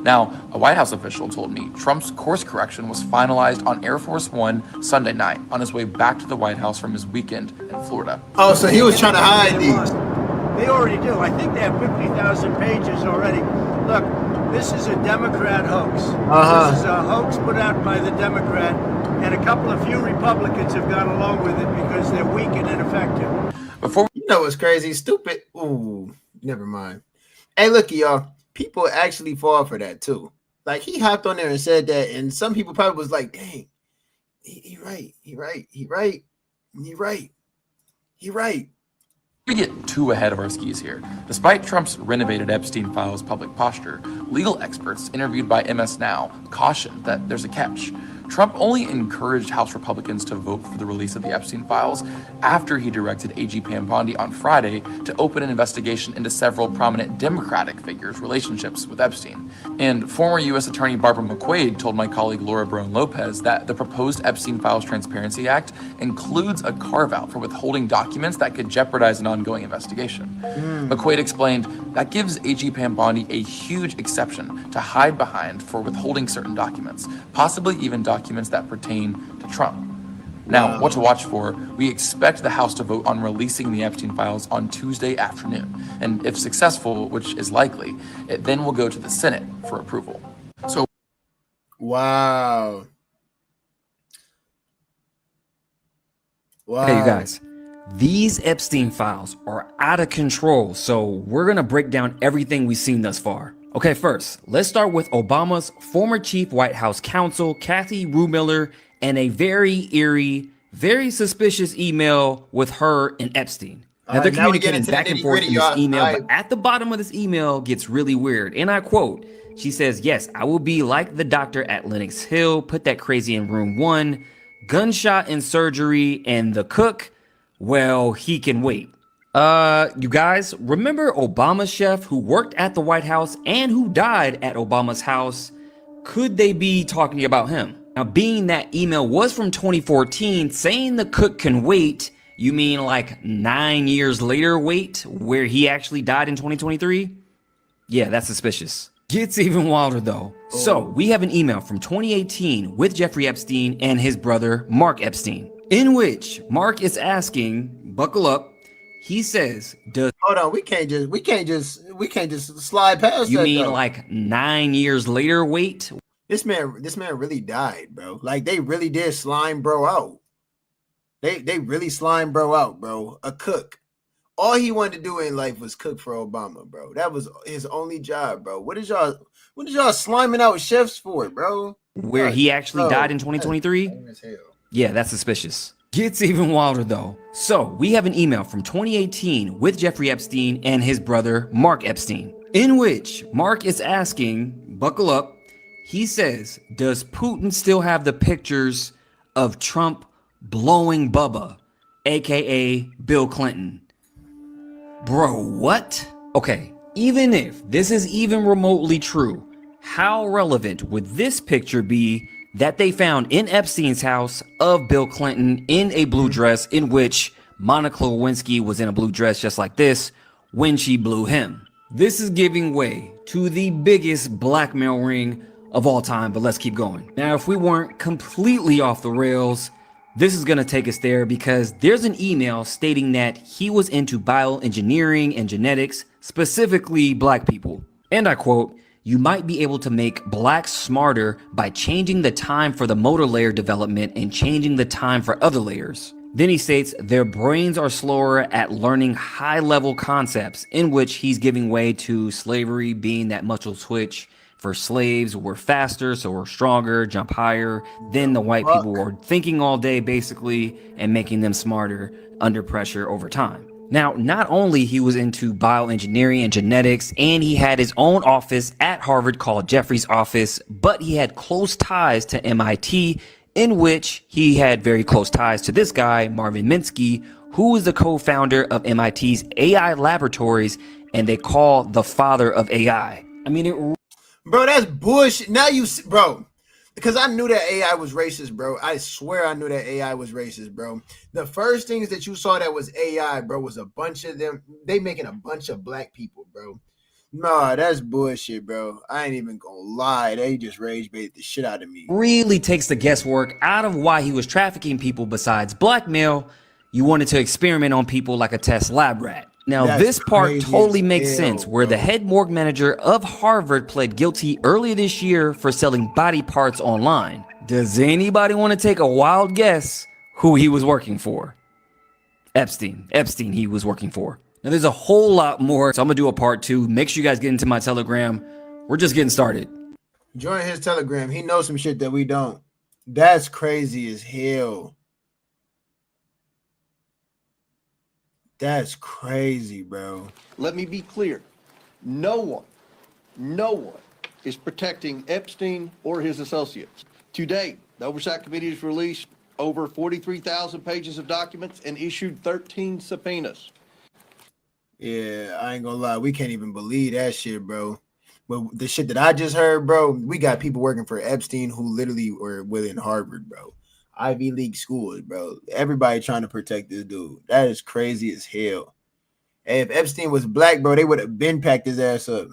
Now, a White House official told me Trump's course correction was finalized on Air Force One Sunday night on his way back to the White House from his weekend in Florida. Oh, so he was trying to hide these. They already do. I think they have 50,000 pages already. Look, this is a Democrat hoax. This is a hoax put out by the Democrat, and a few Republicans have gone along with it because they're weak and ineffective. Before you know what's crazy? Stupid. Ooh, never mind. Hey, look, y'all. People actually fall for that too. Like he hopped on there and said that, and some people probably was like, "Dang, he right. We get too ahead of our skis here. Despite Trump's renovated Epstein files public posture, legal experts interviewed by MS Now cautioned that there's a catch. Trump only encouraged House Republicans to vote for the release of the Epstein files after he directed AG Pam Bondi on Friday to open an investigation into several prominent Democratic figures' relationships with Epstein. And former U.S. Attorney Barbara McQuaid told my colleague Laura Brown Lopez that the proposed Epstein Files Transparency Act includes a carve-out for withholding documents that could jeopardize an ongoing investigation. McQuaid explained that gives AG Pam Bondi a huge exception to hide behind for withholding certain documents, possibly even documents that pertain to Trump. Now, what to watch for? We expect the House to vote on releasing the Epstein files on Tuesday afternoon. And if successful, which is likely, it then will go to the Senate for approval. So, wow. Hey, you guys. These Epstein files are out of control, so we're going to break down everything we've seen thus far. Okay, first, let's start with Obama's former chief White House counsel, Kathy Rumiller, and a very eerie, very suspicious email with her and Epstein. Now, they're communicating back and forth in this email, but at the bottom of this email gets really weird. And I quote, she says, yes, I will be like the doctor at Lenox Hill, put that crazy in room 1, gunshot in surgery, and the cook, well, he can wait. You guys, remember Obama's chef who worked at the White House and who died at Obama's house? Could they be talking about him? Now, being that email was from 2014, saying the cook can wait, you mean like 9 years later wait, where he actually died in 2023? Yeah, that's suspicious. Gets even wilder though. So, we have an email from 2018 with Jeffrey Epstein and his brother, Mark Epstein, in which Mark is asking, buckle up, he says, hold on, we can't just slide past you that. You mean though. like 9 years later wait? This man really died, bro. Like they really did slime bro out. They really slime bro out, bro. A cook. All he wanted to do in life was cook for Obama, bro. That was his only job, bro. What is y'all sliming out chefs for, bro? Where he actually died in 2023? Yeah, that's suspicious. Gets even wilder though. So, we have an email from 2018 with Jeffrey Epstein and his brother, Mark Epstein, in which Mark is asking, buckle up, he says, does Putin still have the pictures of Trump blowing Bubba, aka Bill Clinton? Bro, what? Okay, even if this is even remotely true, how relevant would this picture be that they found in Epstein's house of Bill Clinton in a blue dress, in which Monica Lewinsky was in a blue dress just like this when she blew him? This is giving way to the biggest blackmail ring of all time, but let's keep going. Now, if we weren't completely off the rails, this is gonna take us there because there's an email stating that he was into bioengineering and genetics, specifically black people. And I quote, you might be able to make blacks smarter by changing the time for the motor layer development and changing the time for other layers. Then he states their brains are slower at learning high-level concepts, in which he's giving way to slavery being that muscle switch for slaves. We're faster, so we're stronger, jump higher than the white people were thinking all day, basically, and making them smarter under pressure over time. Now, not only he was into bioengineering and genetics, and he had his own office at Harvard called Jeffrey's office, but he had close ties to MIT, in which he had very close ties to this guy, Marvin Minsky, who is the co-founder of MIT's AI laboratories, and they call the father of AI. I mean, bro, that's bullshit. Now bro, because I knew that AI was racist, bro. I swear I knew that AI was racist, bro. The first things that you saw that was AI, bro, was a bunch of them. They making a bunch of black people, bro. Nah, that's bullshit, bro. I ain't even gonna lie. They just rage bait the shit out of me. Really takes the guesswork out of why he was trafficking people besides blackmail. You wanted to experiment on people like a test lab rat. Now, this part totally makes sense, where the head morgue manager of Harvard pled guilty earlier this year for selling body parts online. Does anybody want to take a wild guess who he was working for? Epstein he was working for. Now, there's a whole lot more, so I'm going to do a part 2. Make sure you guys get into my Telegram. We're just getting started. Join his Telegram. He knows some shit that we don't. That's crazy as hell. That's crazy, bro. Let me be clear. No one is protecting Epstein or his associates. To date, the Oversight Committee has released over 43,000 pages of documents and issued 13 subpoenas. Yeah, I ain't gonna lie. We can't even believe that shit, bro. But the shit that I just heard, bro, we got people working for Epstein who literally were within Harvard, bro. Ivy League schools, bro. Everybody trying to protect this dude. That is crazy as hell. Hey, if Epstein was black, bro, they would have been packed his ass up.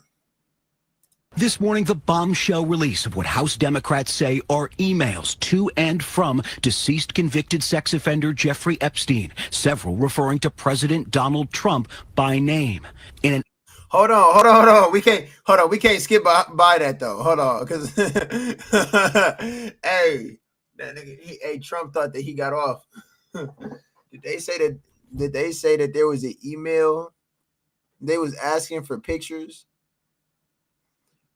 This morning, the bombshell release of what House Democrats say are emails to and from deceased convicted sex offender Jeffrey Epstein, several referring to President Donald Trump by name. In an Hold on. We can't skip by that though. Hold on, because hey, that nigga, Trump thought that he got off. Did they say that there was an email? They was asking for pictures.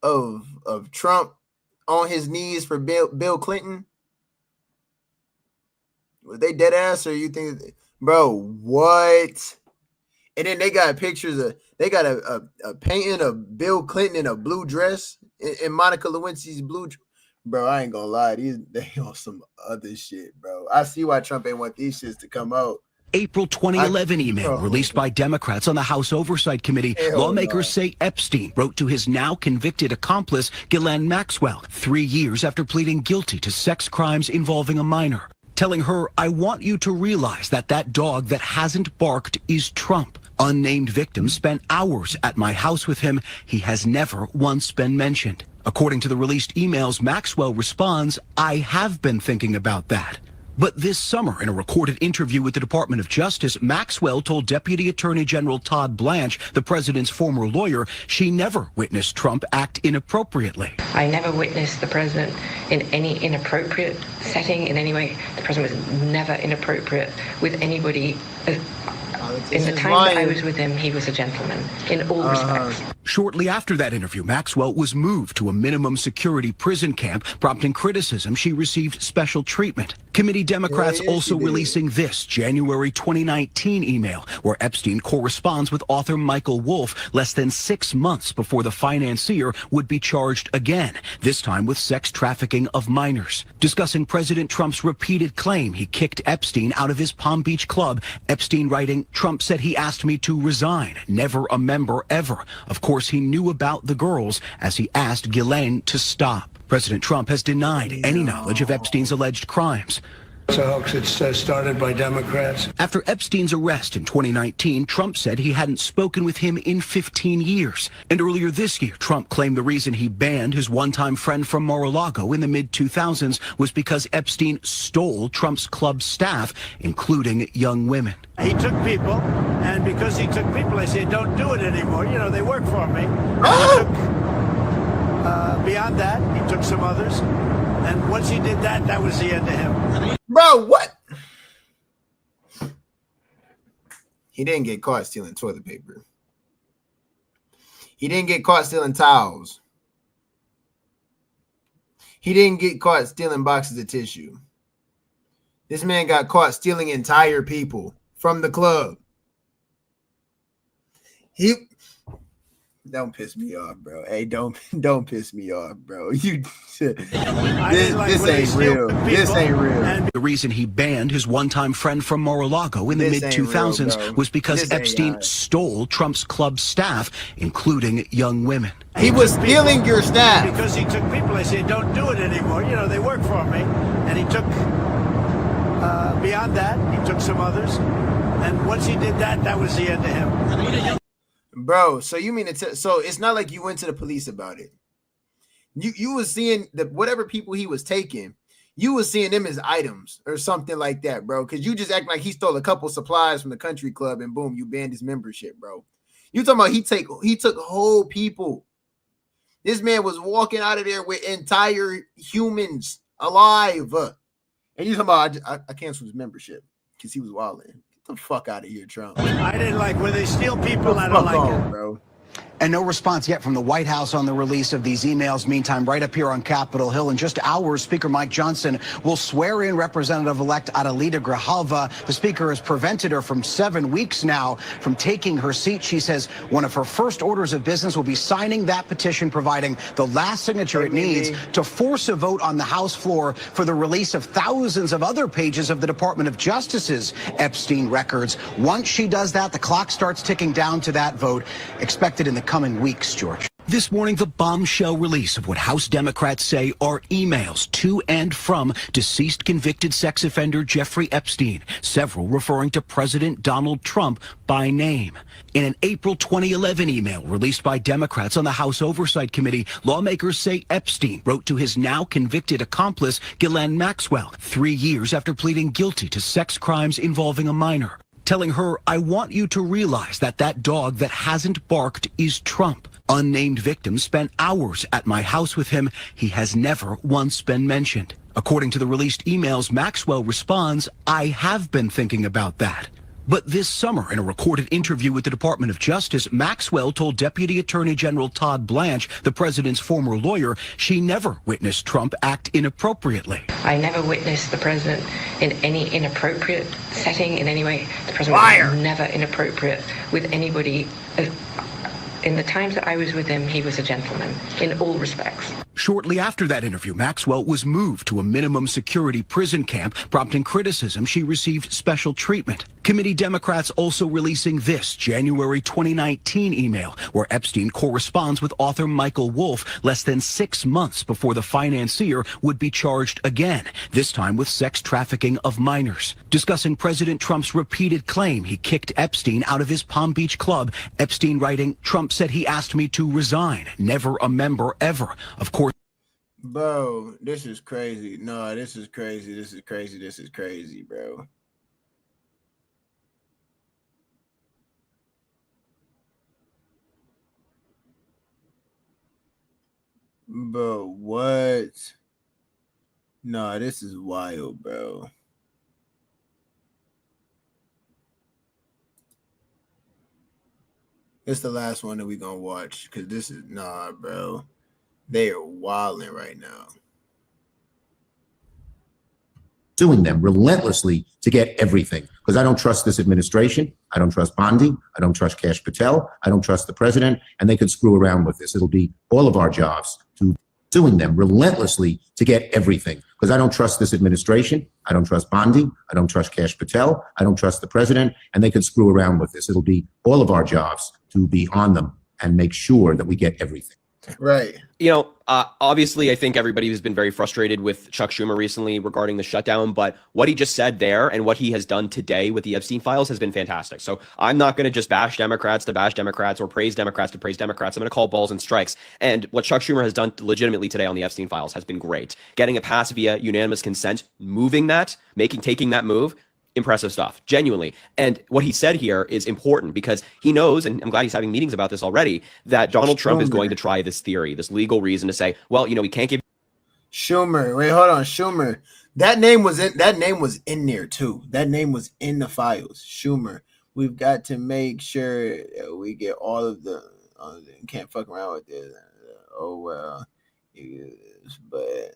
of Trump on his knees for Bill Clinton? Were they dead ass, or you think, bro? What? And then they got pictures of a painting of Bill Clinton in a blue dress in Monica Lewinsky's blue. Bro, I ain't gonna lie, they on some other shit, bro. I see why Trump ain't want these shits to come out. April 2011 email released by Democrats on the House Oversight Committee. Lawmakers say Epstein wrote to his now convicted accomplice, Ghislaine Maxwell, 3 years after pleading guilty to sex crimes involving a minor, telling her, "I want you to realize that that dog that hasn't barked is Trump. Unnamed victim spent hours at my house with him. He has never once been mentioned." According to the released emails, Maxwell responds, "I have been thinking about that." But this summer, in a recorded interview with the Department of Justice, Maxwell told Deputy Attorney General Todd Blanche, the president's former lawyer, she never witnessed Trump act inappropriately. I never witnessed the president in any inappropriate setting in any way. The president was never inappropriate with anybody. In the time that I was with him, he was a gentleman in all respects. Shortly after that interview, Maxwell was moved to a minimum security prison camp, prompting criticism she received special treatment. Committee Democrats also releasing this January 2019 email, where Epstein corresponds with author Michael Wolff less than 6 months before the financier would be charged again, this time with sex trafficking of minors. Discussing President Trump's repeated claim he kicked Epstein out of his Palm Beach club, Epstein writing, "Trump said he asked me to resign, never a member ever. Of course, he knew about the girls as he asked Ghislaine to stop." President Trump has denied any knowledge of Epstein's alleged crimes. It's a hoax. It's started by Democrats. After Epstein's arrest in 2019, Trump said he hadn't spoken with him in 15 years. And earlier this year, Trump claimed the reason he banned his one-time friend from Mar-a-Lago in the mid-2000s was because Epstein stole Trump's club staff, including young women. He took people, and because he took people, I said, don't do it anymore. You know, they work for me. Beyond that, he took some others. And once he did that, that was the end of him. Bro, what? He didn't get caught stealing toilet paper. He didn't get caught stealing towels. He didn't get caught stealing boxes of tissue. This man got caught stealing entire people from the club. Don't piss me off, bro. Hey, don't piss me off, bro. This ain't real. This ain't real. The reason he banned his one-time friend from Mar-a-Lago in the mid-2000s was because Epstein stole Trump's club staff, including young women. He was stealing your staff. Because he took people, I said, don't do it anymore. You know, they work for me. And he took, beyond that, he took some others. And once he did that, that was the end of him. Bro, so you mean so it's not like you went to the police about it. You was seeing whatever people he was taking, you was seeing them as items or something like that, bro. Because you just act like he stole a couple supplies from the country club and boom, you banned his membership, bro. You talking about he took whole people. This man was walking out of there with entire humans alive, and you talking about I canceled his membership because he was wilding. The fuck out of here, Trump. I didn't like when they steal people. I don't like it, bro. And no response yet from the White House on the release of these emails. Meantime, right up here on Capitol Hill, in just hours, Speaker Mike Johnson will swear in Representative-elect Adelita Grijalva. The speaker has prevented her from 7 weeks now from taking her seat. She says one of her first orders of business will be signing that petition, providing the last signature it needs to force a vote on the House floor for the release of thousands of other pages of the Department of Justice's Epstein records. Once she does that, the clock starts ticking down to that vote, expected in the coming weeks, George. This morning, the bombshell release of what House Democrats say are emails to and from deceased convicted sex offender Jeffrey Epstein, several referring to President Donald Trump by name. In an April 2011 email released by Democrats on the House Oversight Committee, lawmakers say Epstein wrote to his now convicted accomplice, Ghislaine Maxwell, 3 years after pleading guilty to sex crimes involving a minor, telling her, "I want you to realize that that dog that hasn't barked is Trump. Unnamed victim spent hours at my house with him. He has never once been mentioned." According to the released emails, Maxwell responds, "I have been thinking about that." But this summer, in a recorded interview with the Department of Justice, Maxwell told Deputy Attorney General Todd Blanche, the president's former lawyer, she never witnessed Trump act inappropriately. I never witnessed the president in any inappropriate setting in any way. The president was never inappropriate with anybody. In the times that I was with him, he was a gentleman in all respects. Shortly after that interview, Maxwell was moved to a minimum security prison camp, prompting criticism she received special treatment. Committee Democrats also releasing this January 2019 email, where Epstein corresponds with author Michael Wolff less than 6 months before the financier would be charged again, this time with sex trafficking of minors. Discussing President Trump's repeated claim he kicked Epstein out of his Palm Beach club, Epstein writing, Trump said he asked me to resign, never a member ever. Of course. Bro, this is crazy. No, this is crazy. This is crazy. This is crazy, bro. Bro, what? No, this is wild, bro. It's the last one that we gonna watch because this is bro. They are wilding right now. Suing them relentlessly to get everything. Because I don't trust this administration. I don't trust Bondi. I don't trust Kash Patel. I don't trust the president. And they could screw around with this. It'll be all of our jobs to suing them relentlessly to get everything. Because I don't trust this administration. I don't trust Bondi. I don't trust Kash Patel. I don't trust the president. And they could screw around with this. It'll be all of our jobs to be on them and make sure that we get everything. Right. You know, obviously, I think everybody has been very frustrated with Chuck Schumer recently regarding the shutdown, but what he just said there and what he has done today with the Epstein files has been fantastic. So I'm not going to just bash Democrats to bash Democrats or praise Democrats to praise Democrats. I'm going to call balls and strikes. And what Chuck Schumer has done legitimately today on the Epstein files has been great. Getting it passed via unanimous consent, moving that, taking that move. Impressive stuff, genuinely. And what he said here is important because he knows, and I'm glad he's having meetings about this already, that Donald Trump is going to try this theory, this legal reason to say, well, we can't give Schumer. Wait, hold on, Schumer. That name was in there too. That name was in the files. Schumer. We've got to make sure we get all of the. Can't fuck around with this. Oh well, but.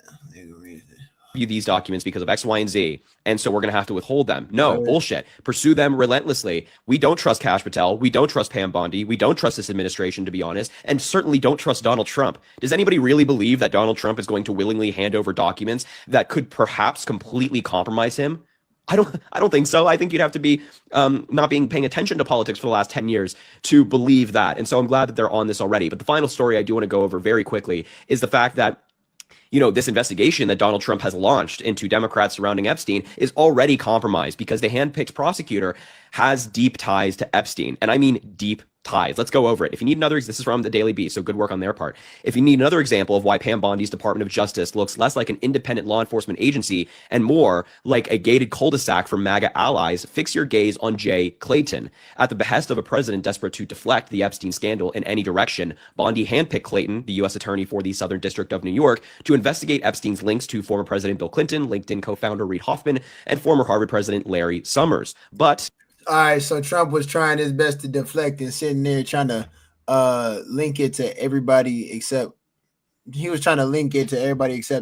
you these documents because of X, Y, and Z, and so we're going to have to withhold them. No, bullshit. Pursue them relentlessly. We don't trust Kash Patel. We don't trust Pam Bondi. We don't trust this administration, to be honest, and certainly don't trust Donald Trump. Does anybody really believe that Donald Trump is going to willingly hand over documents that could perhaps completely compromise him? I don't think so. I think you'd have to be not paying attention to politics for the last 10 years to believe that. And so I'm glad that they're on this already. But the final story I do want to go over very quickly is the fact that this investigation that Donald Trump has launched into Democrats surrounding Epstein is already compromised because the handpicked prosecutor has deep ties to Epstein. And I mean deep ties. Let's go over it. If you need another, this is from the Daily Beast, so good work on their part. If you need another example of why Pam Bondi's Department of Justice looks less like an independent law enforcement agency and more like a gated cul-de-sac for MAGA allies, fix your gaze on Jay Clayton. At the behest of a president desperate to deflect the Epstein scandal in any direction, Bondi handpicked Clayton, the U.S. attorney for the Southern District of New York, to investigate Epstein's links to former President Bill Clinton, LinkedIn co-founder Reid Hoffman, and former Harvard President Larry Summers. But all right, so Trump was trying his best to deflect and sitting there trying to link it to everybody except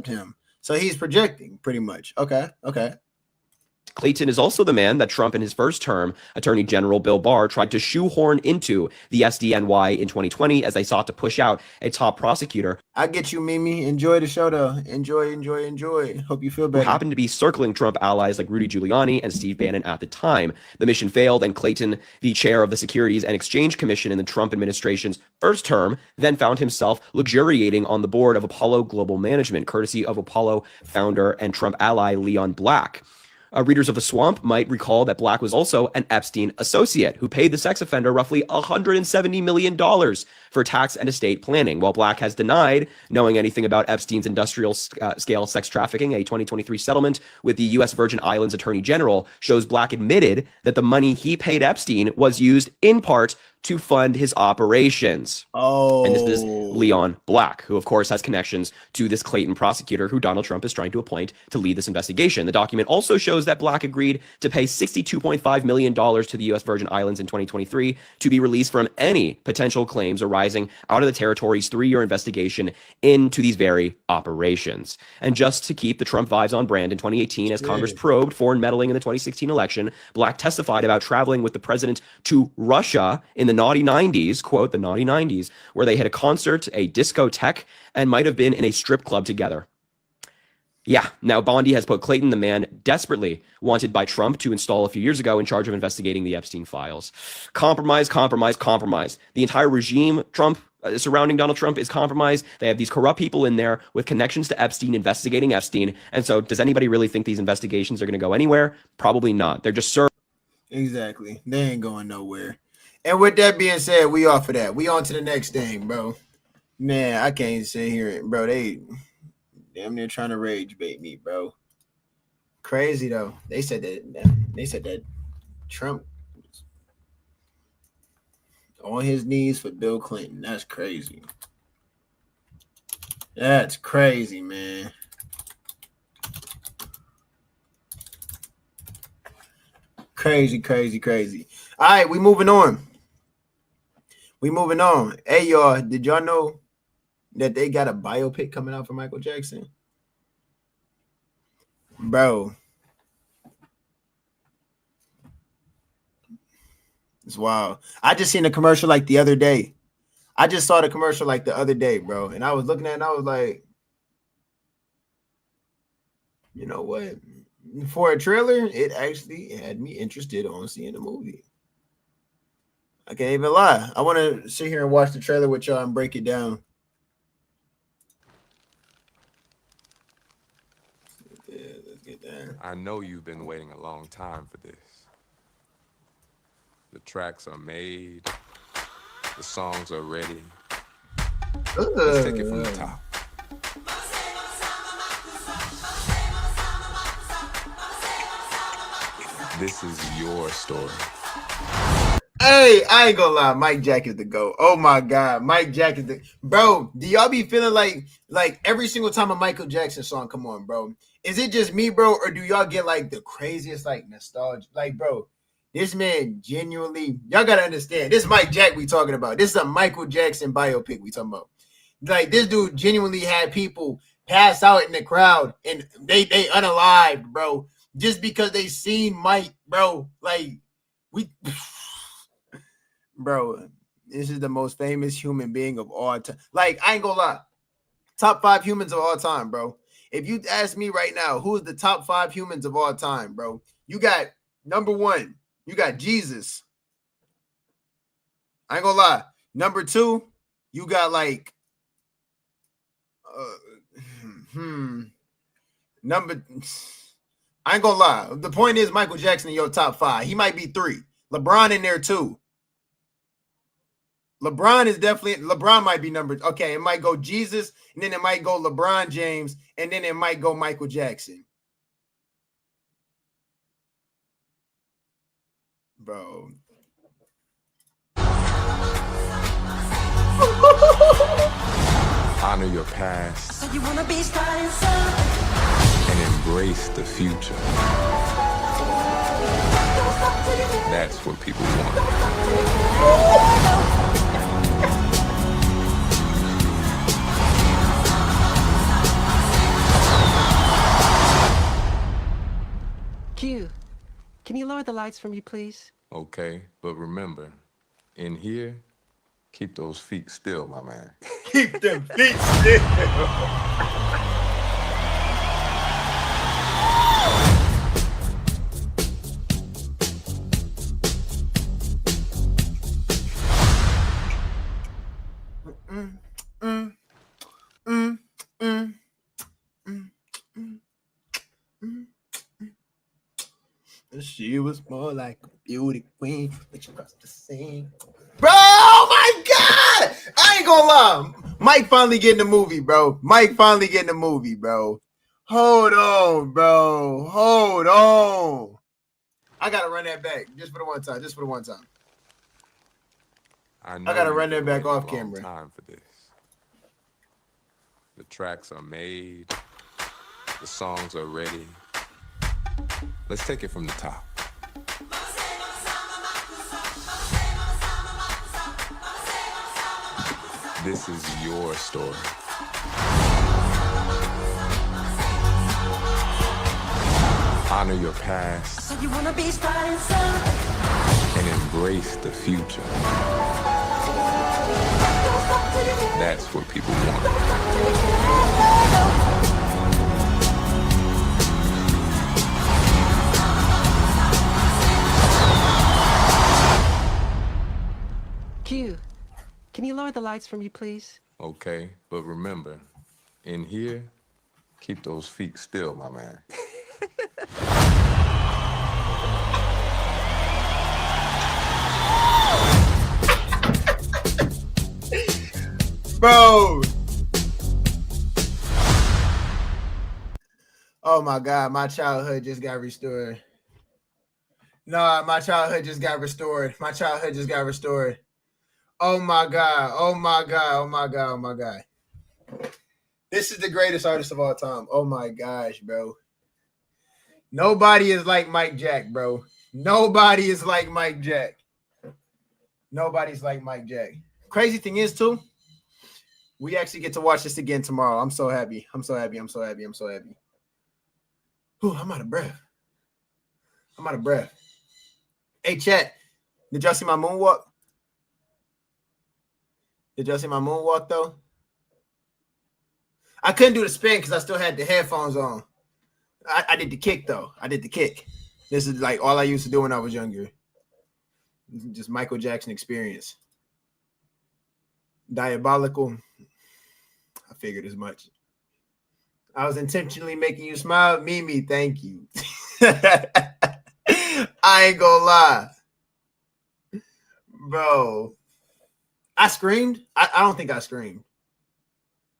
him. So he's projecting pretty much. Okay. Clayton is also the man that Trump in his first term, Attorney General Bill Barr, tried to shoehorn into the SDNY in 2020 as they sought to push out a top prosecutor. I get you, Mimi. Enjoy the show, though. Enjoy. Hope you feel better. Who happened to be circling Trump allies like Rudy Giuliani and Steve Bannon at the time. The mission failed, and Clayton, the chair of the Securities and Exchange Commission in the Trump administration's first term, then found himself luxuriating on the board of Apollo Global Management, courtesy of Apollo founder and Trump ally Leon Black. Readers of The Swamp might recall that Black was also an Epstein associate who paid the sex offender roughly $170 million for tax and estate planning. While Black has denied knowing anything about Epstein's industrial scale sex trafficking, a 2023 settlement with the U.S. Virgin Islands Attorney General shows Black admitted that the money he paid Epstein was used in part to fund his operations. Oh. And this is Leon Black, who, of course, has connections to this Clayton prosecutor who Donald Trump is trying to appoint to lead this investigation. The document also shows that Black agreed to pay $62.5 million to the U.S. Virgin Islands in 2023 to be released from any potential claims arising out of the territory's 3-year investigation into these very operations. And just to keep the Trump vibes on brand, in 2018, as Congress probed foreign meddling in the 2016 election, Black testified about traveling with the president to Russia in the naughty 90s, quote, the naughty 90s, where they had a concert, a discotheque, and might have been in a strip club together. Yeah, now Bondi has put Clayton, the man desperately wanted by Trump to install a few years ago, in charge of investigating the Epstein files. Compromise, compromise, compromise. The entire regime surrounding Donald Trump is compromised. They have these corrupt people in there with connections to Epstein, investigating Epstein. And so does anybody really think these investigations are going to go anywhere? Probably not. They're just Exactly. They ain't going nowhere. And with that being said, we off of that. We on to the next thing, bro. Man, I can't sit here, bro. They damn near trying to rage bait me, bro. Crazy though. They said that Trump was on his knees for Bill Clinton. That's crazy. That's crazy, man. Crazy, crazy, crazy. All right, we moving on. Hey, y'all, did y'all know that they got a biopic coming out for Michael Jackson? Bro. It's wild. I just seen a commercial like the other day. I just saw the commercial like the other day, bro. And I was looking at it and I was like, you know what? For a trailer, it actually had me interested on seeing the movie. I can't even lie. I want to sit here and watch the trailer with y'all and break it down. Yeah, let's get that. I know you've been waiting a long time for this. The tracks are made. The songs are ready. Let's take it from the top. This is your story. Hey, I ain't gonna lie, Mike Jack is the GOAT. Oh my God, Mike Jack is the bro. Do y'all be feeling like every single time a Michael Jackson song come on, bro? Is it just me, bro, or do y'all get like the craziest like nostalgia? Like, bro, this man genuinely, y'all gotta understand. This Mike Jack we talking about. This is a Michael Jackson biopic we talking about. Like, this dude genuinely had people pass out in the crowd and they unalived, bro, just because they seen Mike, bro. Like, bro, this is the most famous human being of all time. Like, I ain't gonna lie. Top 5 humans of all time, bro. If you ask me right now, who is the top 5 humans of all time, bro? You got number 1, you got Jesus. I ain't gonna lie. Number 2, you got like I ain't gonna lie. The point is Michael Jackson in your top 5. He might be 3. LeBron in there too. LeBron might be number. Okay, it might go Jesus, and then it might go LeBron James, and then it might go Michael Jackson. Bro. Honor your past So you wanna be starting something. and embrace the future. That's what people want. Q, can you lower the lights for me, please? Okay, but remember, in here, keep those feet still, my man. Keep them feet still. She was more like a beauty queen, but you crossed the scene. Bro, oh my God! I ain't gonna lie. Mike finally getting the movie, bro. Hold on, bro. Hold on. I gotta run that back just for the one time. I gotta run that back off waited a long camera. Time for this. The tracks are made. The songs are ready. Let's take it from the top. This is your story. Honor your past You wanna be starting soon? and embrace the future. That's what people want. Q, can you lower the lights for me, please? Okay, but remember, in here, keep those feet still, my man. Bro. Oh my God, my childhood just got restored. No, my childhood just got restored. My childhood just got restored. Oh my God. Oh my God. Oh my God. Oh my God. This is the greatest artist of all time. Oh my gosh, bro. Nobody is like Mike Jack, bro. Nobody is like Mike Jack. Nobody's like Mike Jack. Crazy thing is, too, we actually get to watch this again tomorrow. I'm so happy. I'm so happy. I'm so happy. I'm so happy. Ooh, I'm out of breath. I'm out of breath. Hey, chat. Did y'all see my moonwalk? Did y'all see my moonwalk, though? I couldn't do the spin because I still had the headphones on. I did the kick, though. I did the kick. This is like all I used to do when I was younger. Just Michael Jackson experience. Diabolical. I figured as much. I was intentionally making you smile. Mimi, thank you. I ain't gonna lie. Bro. I screamed. I don't think I screamed.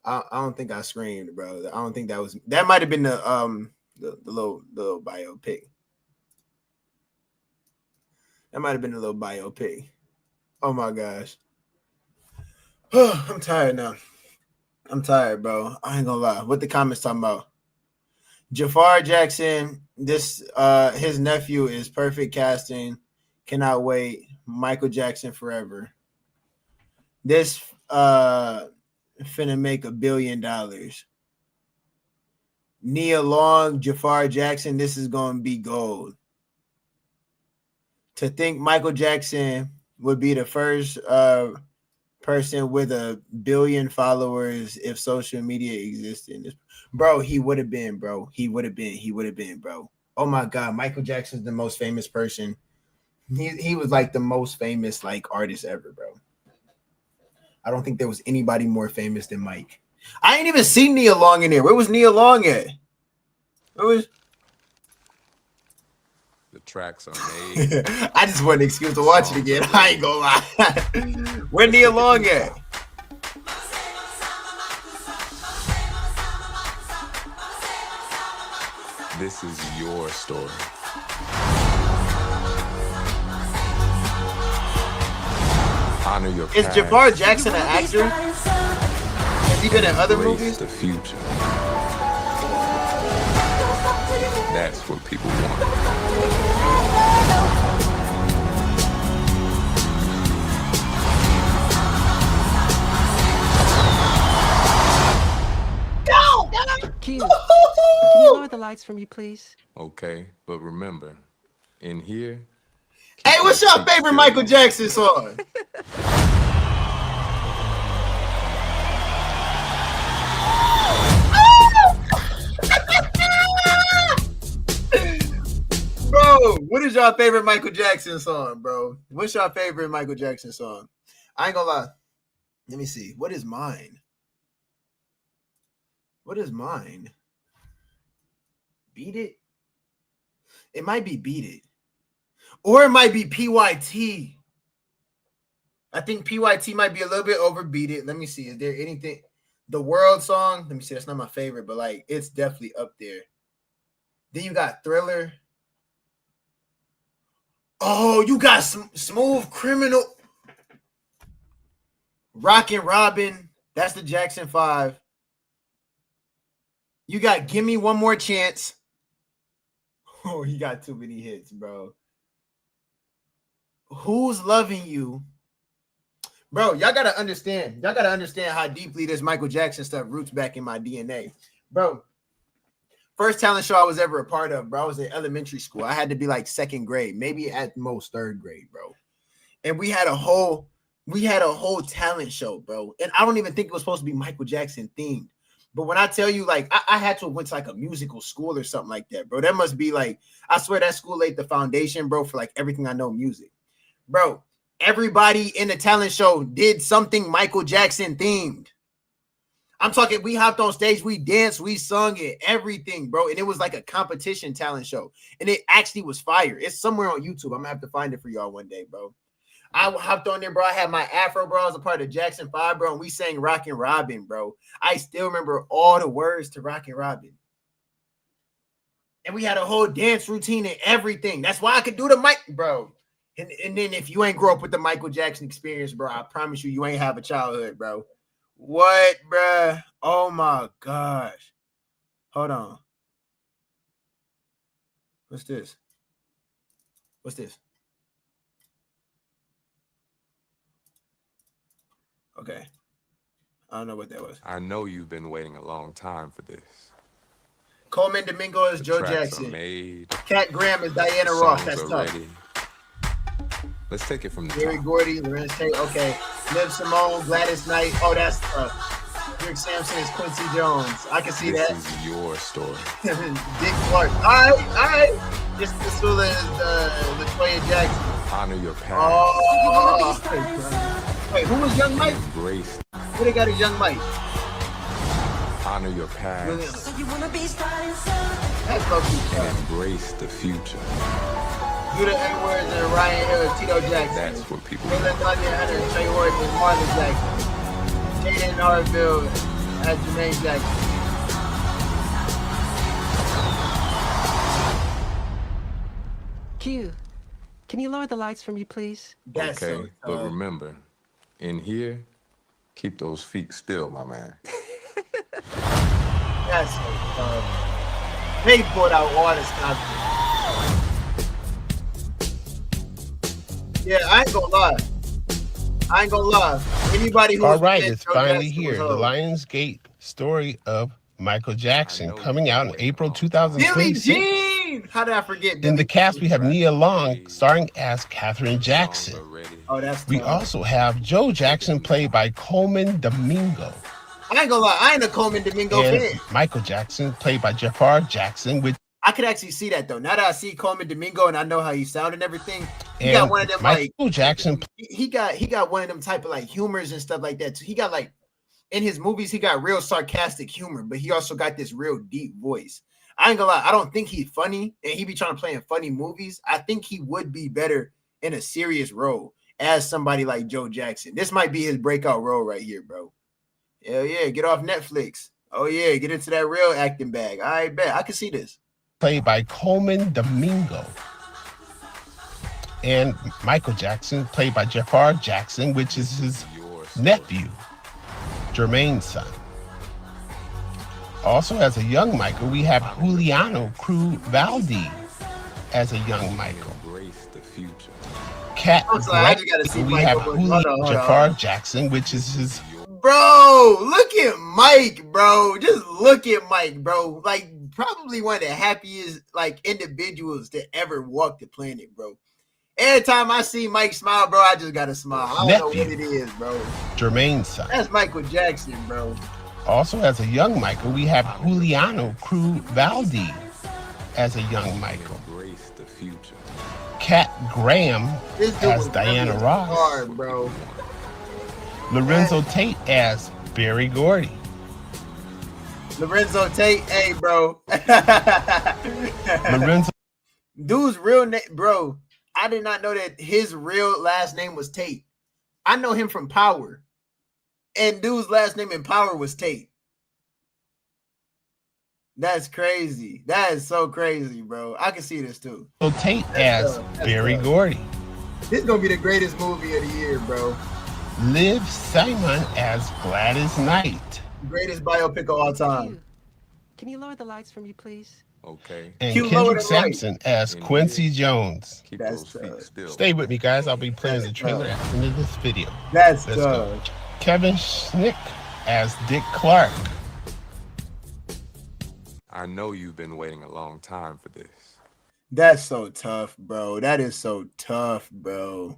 I don't think I screamed, bro. I don't think that might have been the little biopic. That might have been a little biopic. Oh my gosh. I'm tired now. I'm tired, bro. I ain't gonna lie. What the comments talking about? Jafar Jackson, this his nephew is perfect casting. Cannot wait. Michael Jackson forever. This finna make $1 billion. Nia Long, Jafar Jackson, this is gonna be gold. To think Michael Jackson would be the first person with 1 billion followers if social media existed. Bro, he would have been, bro. He would have been, bro. Oh my God, Michael Jackson's the most famous person. He was like the most famous like artist ever, bro. I don't think there was anybody more famous than Mike. I ain't even seen Nia Long in there. Where was Nia Long at? Where was The tracks are made. I just want an excuse to watch it again. I ain't gonna lie. Where Nia Long at? This is your story. Honor your Is past. Jafar Jackson an actor? Has he been in other Embrace movies? The future. That's what people want. Q, can you lower the lights for me, please? Okay, but remember, in here. Hey, what's your favorite Michael Jackson song? Bro, what is your favorite Michael Jackson song, bro? What's your favorite Michael Jackson song? I ain't gonna lie. Let me see. What is mine? What is mine? Beat It? It might be Beat It. Or it might be PYT. I think PYT might be a little bit over Beat It. Let me see. Is there anything? The World song? Let me see. That's not my favorite, but like it's definitely up there. Then you got Thriller. Oh, you got Smooth Criminal. Rockin' Robin. That's the Jackson 5. You got Give Me One More Chance. Oh, he got too many hits, bro. Who's Loving You? Bro, y'all gotta understand. Y'all gotta understand how deeply this Michael Jackson stuff roots back in my DNA. Bro, first talent show I was ever a part of, bro. I was in elementary school. I had to be like second grade, maybe at most third grade, bro. And we had a whole talent show, bro. And I don't even think it was supposed to be Michael Jackson themed. But when I tell you, like, I had to have went to like a musical school or something like that, bro. That must be like, I swear that school laid the foundation, bro, for like everything I know music. Bro, everybody in the talent show did something Michael Jackson themed. I'm talking, we hopped on stage, we danced, we sung it, everything, bro. And it was like a competition talent show. And it actually was fire. It's somewhere on YouTube. I'm gonna have to find it for y'all one day, bro. I hopped on there, bro. I had my afro, bro. I was a part of Jackson 5, bro. And we sang Rockin' Robin, bro. I still remember all the words to Rockin' Robin. And we had a whole dance routine and everything. That's why I could do the mic, bro. And then if you ain't grow up with the Michael Jackson experience, bro, I promise you ain't have a childhood, bro. What, bro? Oh, my gosh. Hold on. What's this? What's this? Okay. I don't know what that was. I know you've been waiting a long time for this. Coleman Domingo is Joe Jackson. Cat Graham is Diana Ross. That's tough. Ready. Let's take it from the Gary top. Gordy, Lorenz Tate. Okay. Liv Simone, Gladys Knight. Oh, that's tough. Rick Sampson is Quincy Jones. I can see that. This is your story. Dick Clark. All right. This one is Latoya Jackson. Honor your parents. Oh. Wait, who was Young Mike? Embrace. Who they got as Young Mike? Honor your past. So you wanna be starting soon? That's low-key. And embrace the future. Judah Edwards and Ryan Hill and Tito Jackson. That's what people Taylor Dundee, Hunter, Trey Horton, and Marlon Jackson. Jaden Harville and Jermaine Jackson. Q, can you lower the lights for me, please? That's okay, but remember, in here, keep those feet still, my man. That's so they pulled out all this stuff. Yeah, I ain't gonna lie. Anybody who's all right, it's finally here. The Lionsgate story of Michael Jackson coming out in April 2026. Billie Jean! How did I forget? In the cast, we have Nia Long starring as Katherine Jackson. Oh, that's tough. We also have Joe Jackson played by Coleman Domingo. I ain't gonna lie, I ain't a Coleman Domingo fan. Michael Jackson played by Jafar Jackson, with I could actually see that though. Now that I see Coleman Domingo and I know how he sound and everything, he got one of them Michael Jackson. He got one of them type of like humors and stuff like that. So he got like in his movies, he got real sarcastic humor, but he also got this real deep voice. I ain't gonna lie, I don't think he's funny, and he be trying to play in funny movies. I think he would be better in a serious role as somebody like Joe Jackson. This might be his breakout role right here, bro. Hell yeah, get off Netflix. Oh yeah, get into that real acting bag. I bet I can see this. Played by Coleman Domingo. And Michael Jackson played by Jafar Jackson, which is his nephew, Jermaine's son. Also, as a young Michael, we have Juliano Cruz Valdi as a young Michael. Cat Graham, we have Jafar Jackson, which is his. Bro, look at Mike, bro. Just look at Mike, bro. Like, probably one of the happiest like individuals to ever walk the planet, bro. Every time I see Mike smile, bro, I just gotta smile. I don't know what it is, bro. Jermaine's son. That's Michael Jackson, bro. Also, as a young Michael, we have Juliano Cruz Valdi as a young Michael. Cat Graham as Diana Ross. Hard, bro. Lorenzo Tate as Barry Gordy. Lorenzo Tate, hey, bro. Lorenzo. Dude's real name, bro. I did not know that his real last name was Tate. I know him from Power. And dude's last name in Power was Tate. That's crazy. That is so crazy, bro. I can see this too. So Tate as Barry Gordy. This is gonna be the greatest movie of the year, bro. Liv Simon as Gladys Knight. Greatest biopic of all time. Can you lower the lights for me, please? Okay. And Q lower Kendrick the light. Sampson as Quincy Jones. Keep those feet still. Stay with me, guys. I'll be playing the trailer at the end of this video. That's Let's go. Kevin Schnick as Dick Clark. I know you've been waiting a long time for this. That's so tough, bro. That is so tough, bro.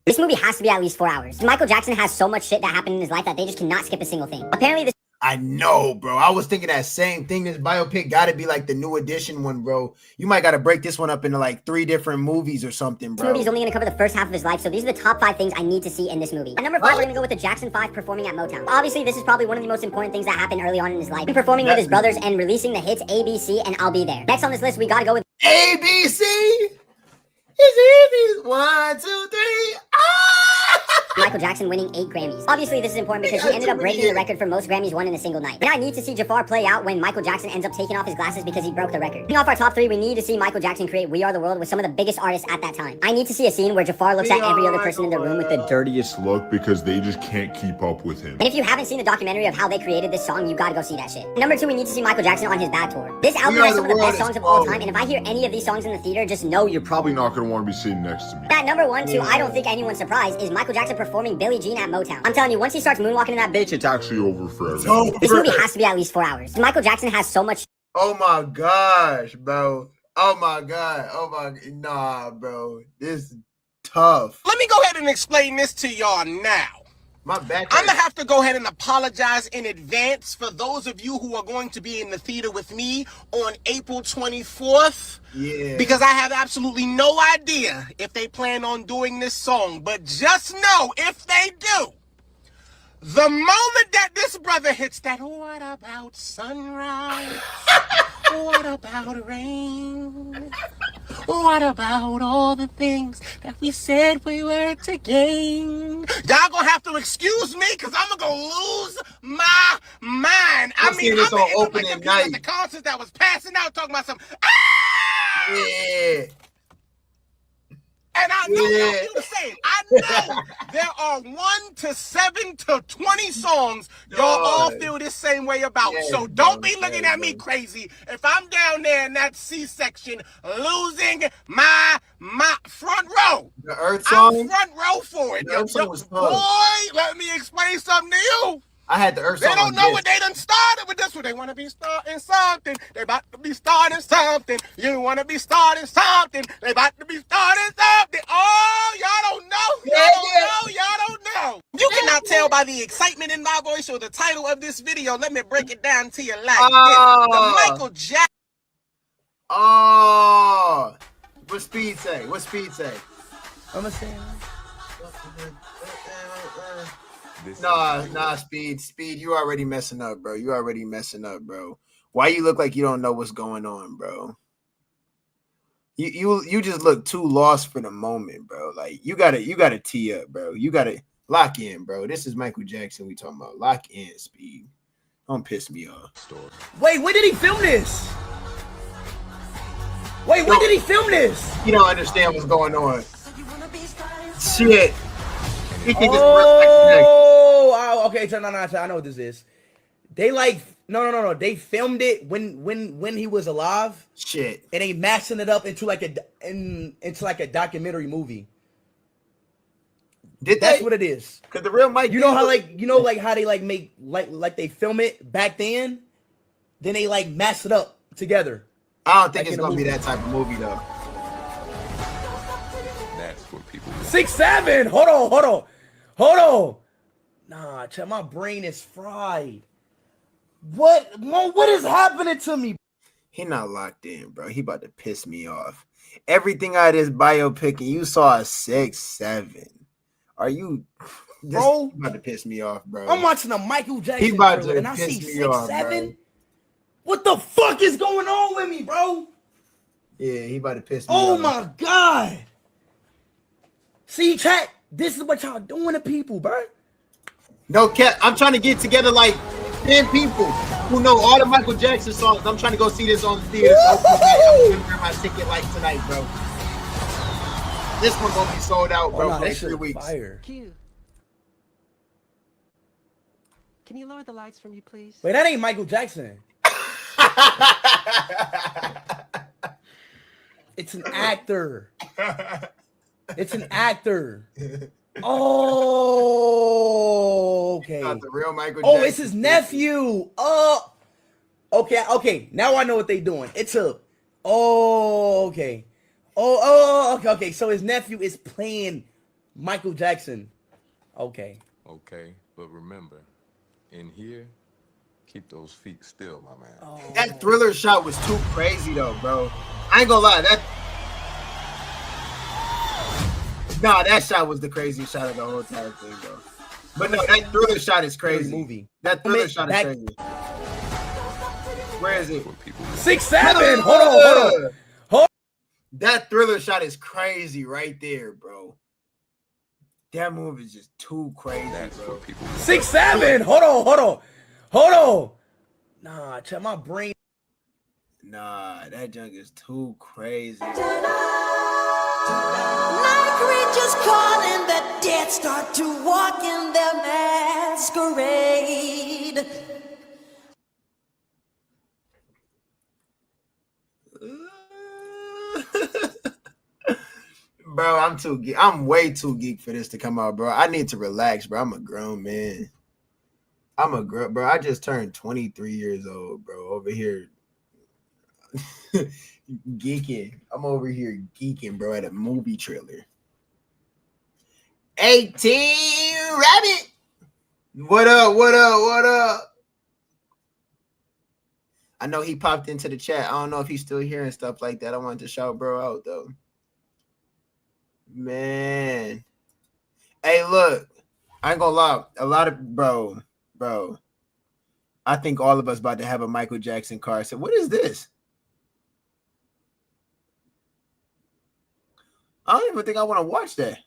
This movie has to be at least 4 hours. Michael Jackson has so much shit that happened in his life that they just cannot skip a single thing. Apparently this I know, bro. I was thinking that same thing. This biopic got to be like the new edition one, bro. You might got to break this one up into like 3 different movies or something, bro. movie is only going to cover the first half of his life, so these are the top 5 things I need to see in this movie. At number 5, we're going to go with the Jackson 5 performing at Motown. Obviously, this is probably one of the most important things that happened early on in his life. Performing with his brothers and releasing the hits ABC and I'll Be There. Next on this list, we got to go with ABC. It's easy. 1, 2, 3. Michael Jackson winning 8 Grammys. Obviously, this is important because he ended up breaking the record for most Grammys won in a single night. And I need to see Jafar play out when Michael Jackson ends up taking off his glasses because he broke the record. Kicking off our top 3, we need to see Michael Jackson create We Are the World with some of the biggest artists at that time. I need to see a scene where Jafar looks at every other person in the room with the dirtiest look because they just can't keep up with him. And if you haven't seen the documentary of how they created this song, you gotta go see that shit. Number 2, we need to see Michael Jackson on his bad tour. This album has some of the best songs of all time, and if I hear any of these songs in the theater, just know You're probably not going to want to be sitting next to me. At number 1, 2, I don't think anyone's surprised, is Michael Jackson performing Billie Jean at Motown. I'm telling you, once he starts moonwalking in that bitch, It's actually over for everyone. this movie has to be at least 4 hours. Michael Jackson has so much. Oh my gosh, bro. Oh my god. Oh my, nah, bro. This is tough. Let me go ahead and explain this to y'all now. My back. I'm gonna have to go ahead and apologize in advance for those of you who are going to be in the theater with me on April 24th. Yeah. Because I have absolutely no idea if they plan on doing this song. But just know, if they do, the moment that this brother hits that, what about sunrise? What about rain? What about all the things that we said we were to gain? Y'all gonna have to excuse me because I'm gonna lose my mind. I mean, this I'm on in opening night. at the concert that was passing out talking about some. Yeah. And I know y'all feel the same. I know there are 1 to 7 to 20 songs y'all all feel this same way about. So don't be looking at me crazy if I'm down there in that C-section losing my front row. The Earth song? I'm front row for it. The Earth song was Boy, tough. let me explain something to you. I had the Earth song. They don't on know disc. what they done started with this one. They want to be starting something. They about to be starting something. You want to be starting something. They about to be starting something. Oh, y'all don't know. Y'all don't know. You cannot tell by the excitement in my voice or the title of this video. Let me break it down to you like this. The Michael Jackson. Oh. What Speed say? What Speed say? I'm going to say Nah, Speed, you already messing up, bro. You already messing up, bro. Why you look like you don't know what's going on, bro? You just look too lost for the moment, bro. Like you gotta tee up, bro. You gotta lock in, bro. This is Michael Jackson we talking about. Lock in, Speed. Don't piss me off. Wait, when did he film this? Wait, when did he film this? You don't understand what's going on. Shit. Oh, okay. So no, I know what this is. They no. They filmed it when he was alive. Shit. And they mashing it up into like a documentary movie. That's what it is. Cause the real Mike, you know how how they make they film it back then. Then they mash it up together. I don't think it's gonna be that type of movie though. That's what people. 6'7". Hold on. Nah, my brain is fried. What is happening to me? He not locked in, bro. He about to piss me off. Everything out of this biopic, and you saw a 6'7". Are you, bro? About to piss me off, bro. I'm watching a Michael Jackson He about thriller, to and I see piss me off, 6'7". What the fuck is going on with me, bro? Yeah, he about to piss me Oh off. my god. See, chat. This is what y'all doing to people, bro. No cap. I'm trying to get together like 10 people who know all the Michael Jackson songs. I'm trying to go see this on the theater. So I'm gonna wear my ticket like tonight, bro. This one gonna be sold out, bro, nah, for that like shit 3 look weeks. fire. Q. Can you lower the lights for me, please? Wait, that ain't Michael Jackson. It's an actor. It's an actor. Oh, okay. Not the real Michael Oh, Jackson. it's his nephew. Oh, okay. Now I know what they doing. It's a. Oh, okay. Okay. So his nephew is playing Michael Jackson. Okay. Okay, but remember, in here, keep those feet still, my man. That Thriller shot was too crazy though, bro. I ain't gonna lie. That shot was the craziest shot of the whole entire thing, bro. But no, that Thriller shot is crazy. Movie. That Thriller shot is crazy. Where is it? 6'7". Hold on. That Thriller shot is crazy right there, bro. That move is just too crazy, bro. 6'7". Hold on. Nah, check my brain. Nah, that junk is too crazy. Night creatures calling the dead start to walk in their masquerade. Bro, I'm way too geek for this to come out, bro. I need to relax, bro. I'm a grown man. Bro. I just turned 23 years old, bro. Over here geeking. I'm over here geeking, bro, at a movie trailer. 18 Rabbit. What up? I know he popped into the chat. I don't know if he's still here and stuff like that. I wanted to shout bro out though. Man. Hey, look. I ain't gonna lie. A lot of bro. I think all of us about to have a Michael Jackson car. So what is this? I don't even think I want to watch that.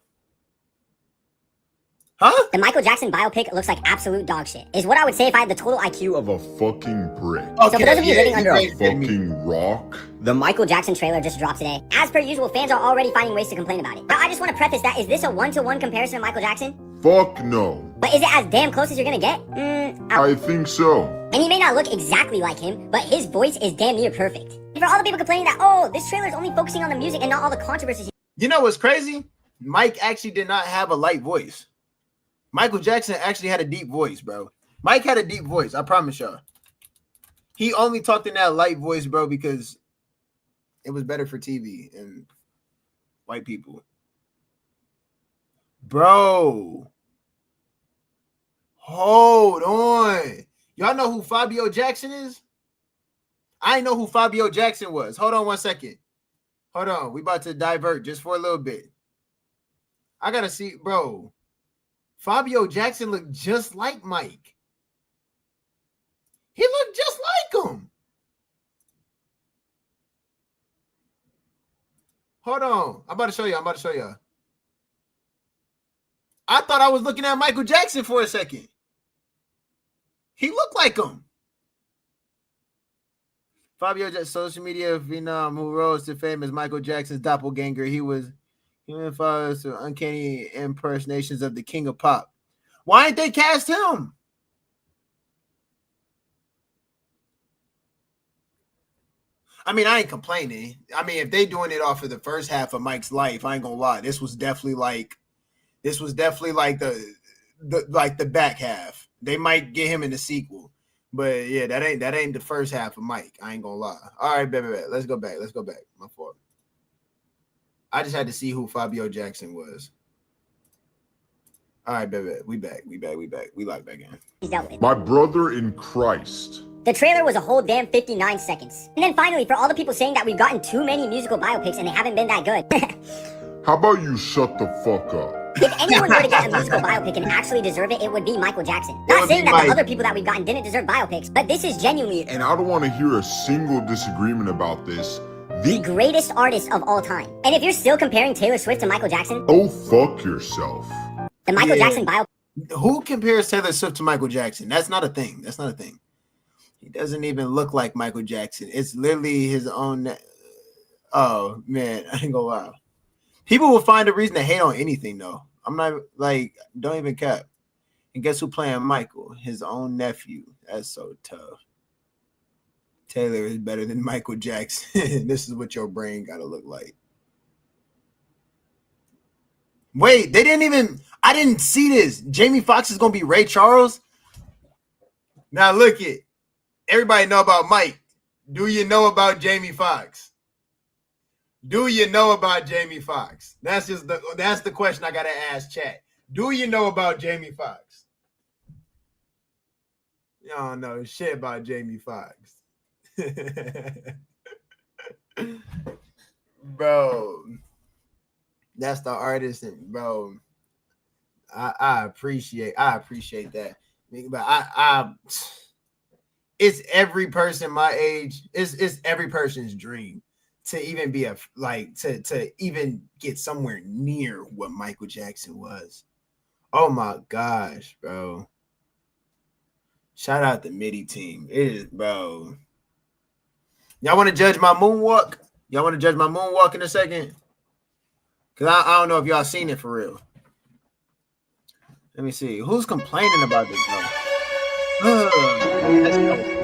Huh? The Michael Jackson biopic looks like absolute dog shit. Is what I would say if I had the total IQ Of a fucking brick. So for those of you living under A fucking rock. the Michael Jackson trailer just dropped today. As per usual, fans are already finding ways to complain about it. Now, I just want to preface that, is this a one-to-one comparison of Michael Jackson? Fuck no. But is it as damn close as you're gonna get? I think so. And he may not look exactly like him, but his voice is damn near perfect. And for all the people complaining that, oh, this trailer is only focusing on the music and not all the controversies. You know what's crazy? Mike actually did not have a light voice. Michael Jackson actually had a deep voice, bro. Mike had a deep voice, I promise y'all. He only talked in that light voice, bro, because it was better for TV and white people. Bro. Hold on. Y'all know who Fabio Jackson is? I didn't know who Fabio Jackson was. Hold on one second. Hold on. We about to divert just for a little bit. I gotta see, bro. Fabio Jackson looked just like Mike. He looked just like him. Hold on. I'm about to show you. I thought I was looking at Michael Jackson for a second. He looked like him. Fabio Jackson, social media phenom who rose to fame as Michael Jackson's doppelganger. He follows to uncanny impersonations of the king of pop. Why ain't they cast him? I mean, I ain't complaining. I mean, if they doing it off of the first half of Mike's life, I ain't gonna lie. This was definitely like the back half. They might get him in the sequel. But yeah, that ain't the first half of Mike. I ain't gonna lie. All right, baby. Let's go back. My fault. I just had to see who Fabio Jackson was. All right, baby. We back. We locked back in. My brother in Christ. The trailer was a whole damn 59 seconds. And then finally, for all the people saying that we've gotten too many musical biopics and they haven't been that good. How about you shut the fuck up? If anyone were to get a musical biopic and actually deserve it, it would be Michael Jackson. Not saying that the other people that we've gotten didn't deserve biopics, but this is genuinely, and I don't want to hear a single disagreement about this, the greatest artist of all time. And if you're still comparing Taylor Swift to Michael Jackson, oh, fuck yourself. The Michael Jackson biopic. Who compares Taylor Swift to Michael Jackson? That's not a thing. He doesn't even look like Michael Jackson. It's literally his own. Oh man, I ain't gonna lie. People will find a reason to hate on anything, though. I'm not like, don't even cap. And guess who playing Michael? His own nephew. That's so tough. Taylor is better than Michael Jackson. This is what your brain gotta look like. Wait, they didn't even. I didn't see this. Jamie Foxx is gonna be Ray Charles. Now look it. Everybody know about Mike. Do you know about Jamie Foxx? Do you know about Jamie Foxx? That's the question I gotta ask chat. Do you know about Jamie Foxx? Y'all don't know shit about Jamie Foxx. Bro. That's the artist, and bro. I appreciate that. But it's every person my age, it's every person's dream to even be to even get somewhere near what Michael Jackson was. Oh my gosh, bro. Shout out the MIDI team. It is, bro. Y'all want to judge my moonwalk? Y'all want to judge my moonwalk in a second? Because I don't know if y'all seen it for real. Let me see. Who's complaining about this, though? Let's go.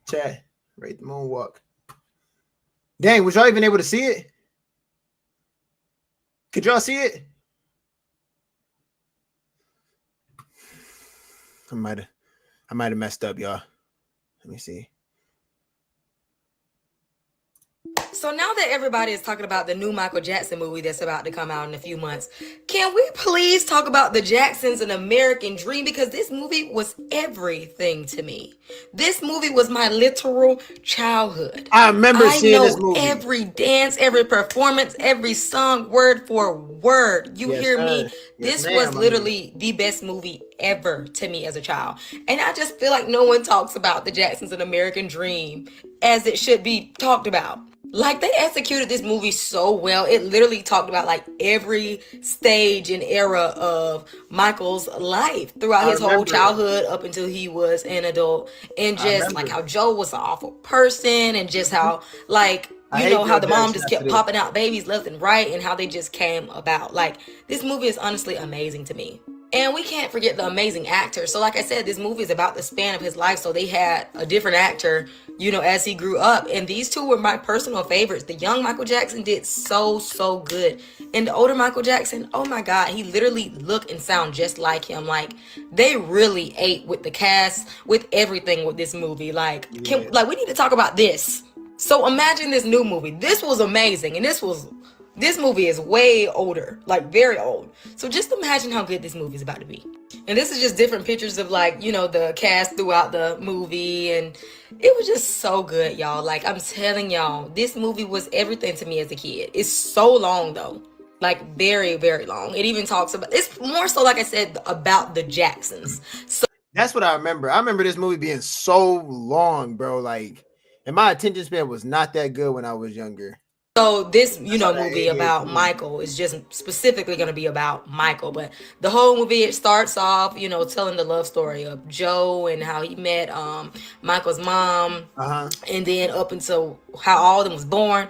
Chat, rate the moonwalk. Dang, was y'all even able to see it? Could y'all see it? I might have messed up, y'all. Let me see. So now that everybody is talking about the new Michael Jackson movie that's about to come out in a few months, can we please talk about the Jacksons, An American Dream? Because this movie was everything to me. This movie was my literal childhood. I remember seeing this movie. Every dance, every performance, every song, word for word. You hear me? This was literally the best movie ever to me as a child. And I just feel like no one talks about the Jacksons, An American Dream as it should be talked about. Like, they executed this movie so well. It literally talked about like every stage and era of Michael's life throughout his whole childhood up until he was an adult, and just like how Joe was an awful person, and just how like how the mom just kept popping out babies left and right, and how they just came about. Like, this movie is honestly amazing to me. And we can't forget the amazing actor. So like I said, this movie is about the span of his life. So they had a different actor, as he grew up. And these two were my personal favorites. The young Michael Jackson did so good. And the older Michael Jackson, oh my God, he literally looked and sound just like him. Like, they really ate with the cast, with everything with this movie. Like, we need to talk about this. So imagine this new movie. This was amazing. And this movie is way older, like very old. So just imagine how good this movie is about to be. And this is just different pictures of the cast throughout the movie. And it was just so good, y'all. Like, I'm telling y'all, this movie was everything to me as a kid. It's so long though. Like, very, very long. It even talks about, it's more so, like I said, about the Jacksons. So that's what I remember. I remember this movie being so long, bro. Like, and my attention span was not that good when I was younger. So this, movie about Michael is just specifically going to be about Michael. But the whole movie, it starts off, telling the love story of Joe and how he met Michael's mom. And then up until how all of them was born.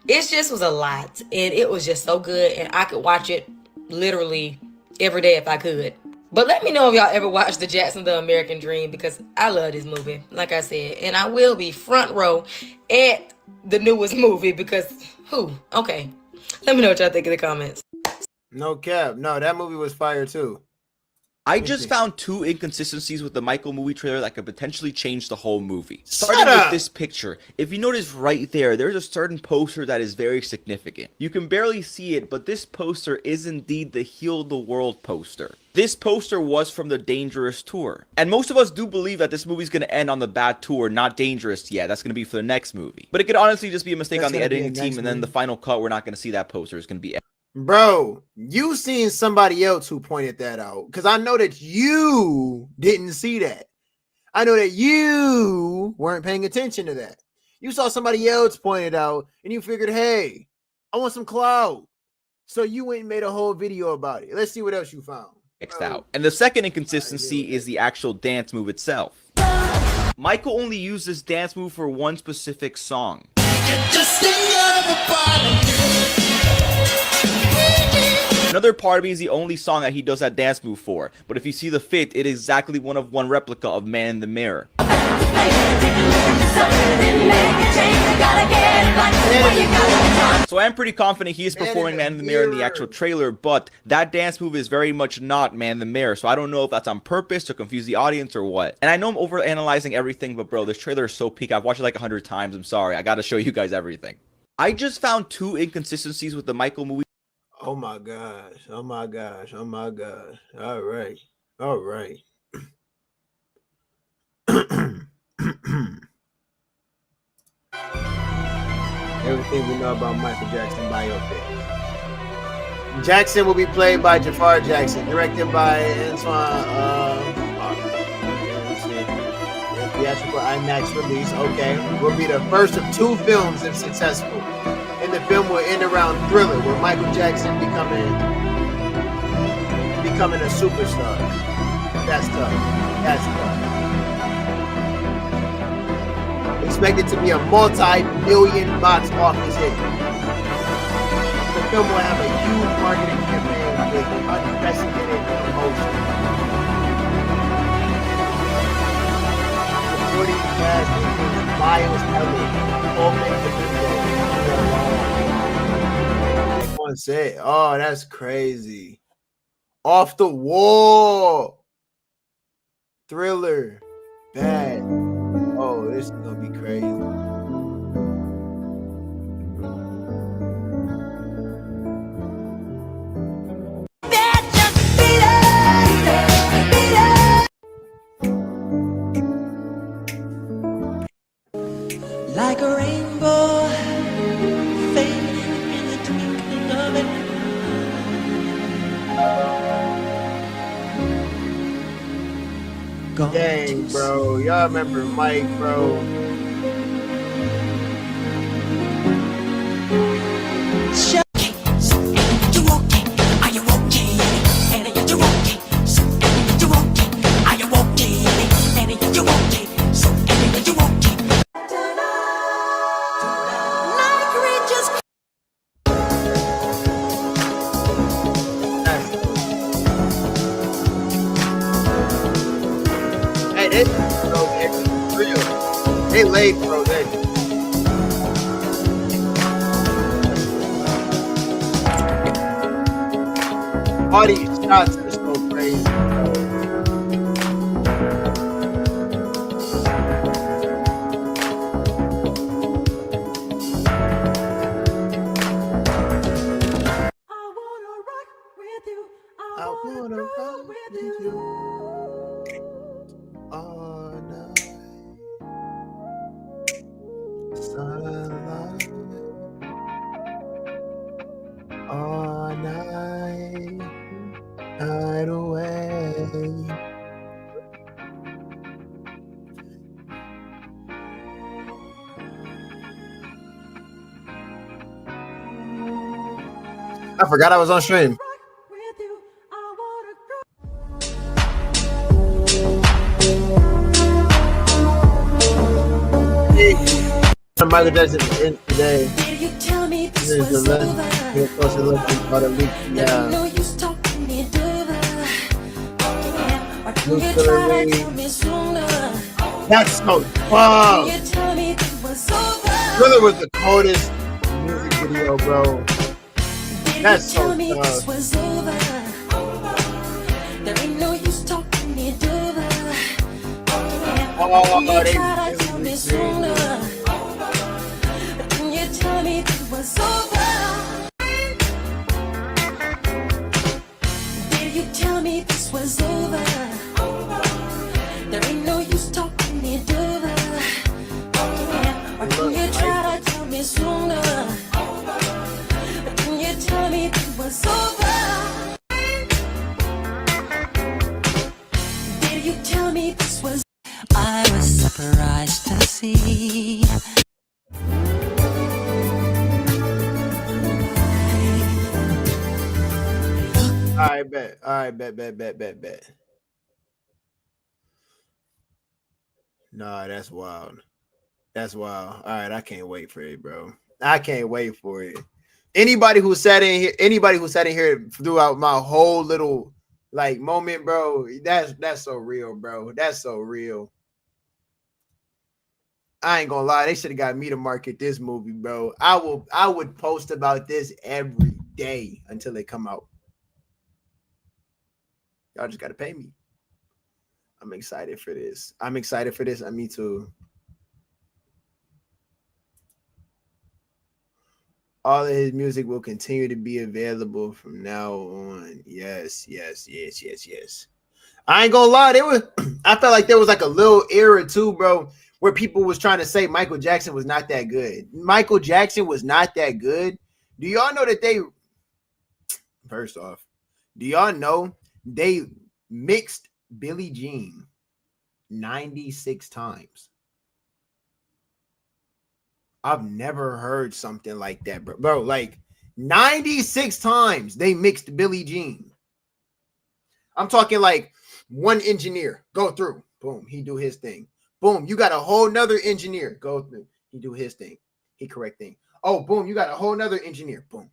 It just was a lot. And it was just so good. And I could watch it literally every day if I could. But let me know if y'all ever watched The Jackson, The American Dream, because I love this movie, like I said. And I will be front row at the newest movie because okay, let me know what y'all think in the comments. No cap. No, that movie was fire too. I just found two inconsistencies with the Michael movie trailer that could potentially change the whole movie. Starting with this picture, if you notice right there, there's a certain poster that is very significant. You can barely see it, but this poster is indeed the Heal the World poster. This poster was from the Dangerous tour. And most of us do believe that this movie's going to end on the bad tour, not Dangerous yet. That's going to be for the next movie. But it could honestly just be a mistake on the editing team, and then the final cut, we're not going to see that poster. It's going to be... Bro, you seen somebody else who pointed that out, because I know that you didn't see that. I know that you weren't paying attention to that. You saw somebody else point it out and you figured, hey, I want some clout. So you went and made a whole video about it. Let's see what else you found. Out. And the second inconsistency is the actual dance move itself. Michael only used this dance move for one specific song. Another part of me is the only song that he does that dance move for, but if you see the fit, it is exactly one of one replica of Man in the Mirror. So I am pretty confident he is performing Man in the Mirror in the actual trailer, but that dance move is very much not Man in the Mirror, so I don't know if that's on purpose to confuse the audience or what. And I know I'm overanalyzing everything, but bro, this trailer is so peak. I've watched it like 100 times. I'm sorry. I gotta show you guys everything. I just found two inconsistencies with the Michael movie. Oh my gosh. Oh my gosh. Oh my gosh. All right. All right. Everything we know about Michael Jackson biopic. Jackson will be played by Jafar Jackson, directed by Antoine. Theatrical IMAX release. Okay, will be the first of two films if successful. And the film will end around Thriller, where Michael Jackson becoming a superstar. That's tough. That's tough. Expected to be a multi-million box office hit. The film will have a huge marketing campaign with unprecedented emotion. Supporting cast includes Miles Teller, one say, oh, that's crazy. Off the wall. Thriller. Bad. Oh, this is gonna be crazy. Like a rainbow fading in the twinkling of an eye. Dang, bro. Y'all remember Mike, bro. They late, bro. All these shots are so crazy, bro. I wanna rock with you. All night. Sunlight. All night. Night away. I forgot I was on stream. Michael Jackson in today. This is the last closer look at the leak. Yeah. That's so wow. Thriller was the coldest music video, bro. That's so tough. Oh, you try to tell me sooner? Can you tell me it was over? Did you tell me this was over? There ain't no use talking it over. Yeah. Or can you try to tell me sooner? Can you tell me it was over? Did you tell me this was? I was surprised to see. All right, bet. All right, bet. Nah, that's wild. That's wild. All right, I can't wait for it, bro. I can't wait for it. Anybody who sat in here throughout my whole little like moment, bro, that's so real, bro. That's so real. I ain't gonna lie, they should have got me to market this movie, bro. I would post about this every day until they come out. Y'all just gotta pay me. I'm excited for this. Me too. All of his music will continue to be available from now on. Yes. I ain't gonna lie, I felt like there was like a little era too, bro, where people was trying to say Michael Jackson was not that good. Michael Jackson was not that good. Do y'all know that first off, do y'all know they mixed Billie Jean 96 times? I've never heard something like that, bro. Bro, like 96 times they mixed Billie Jean. I'm talking like one engineer go through, boom, he do his thing. Boom, you got a whole nother engineer go through, he do his thing, he correct thing. Oh, boom, you got a whole nother engineer, boom.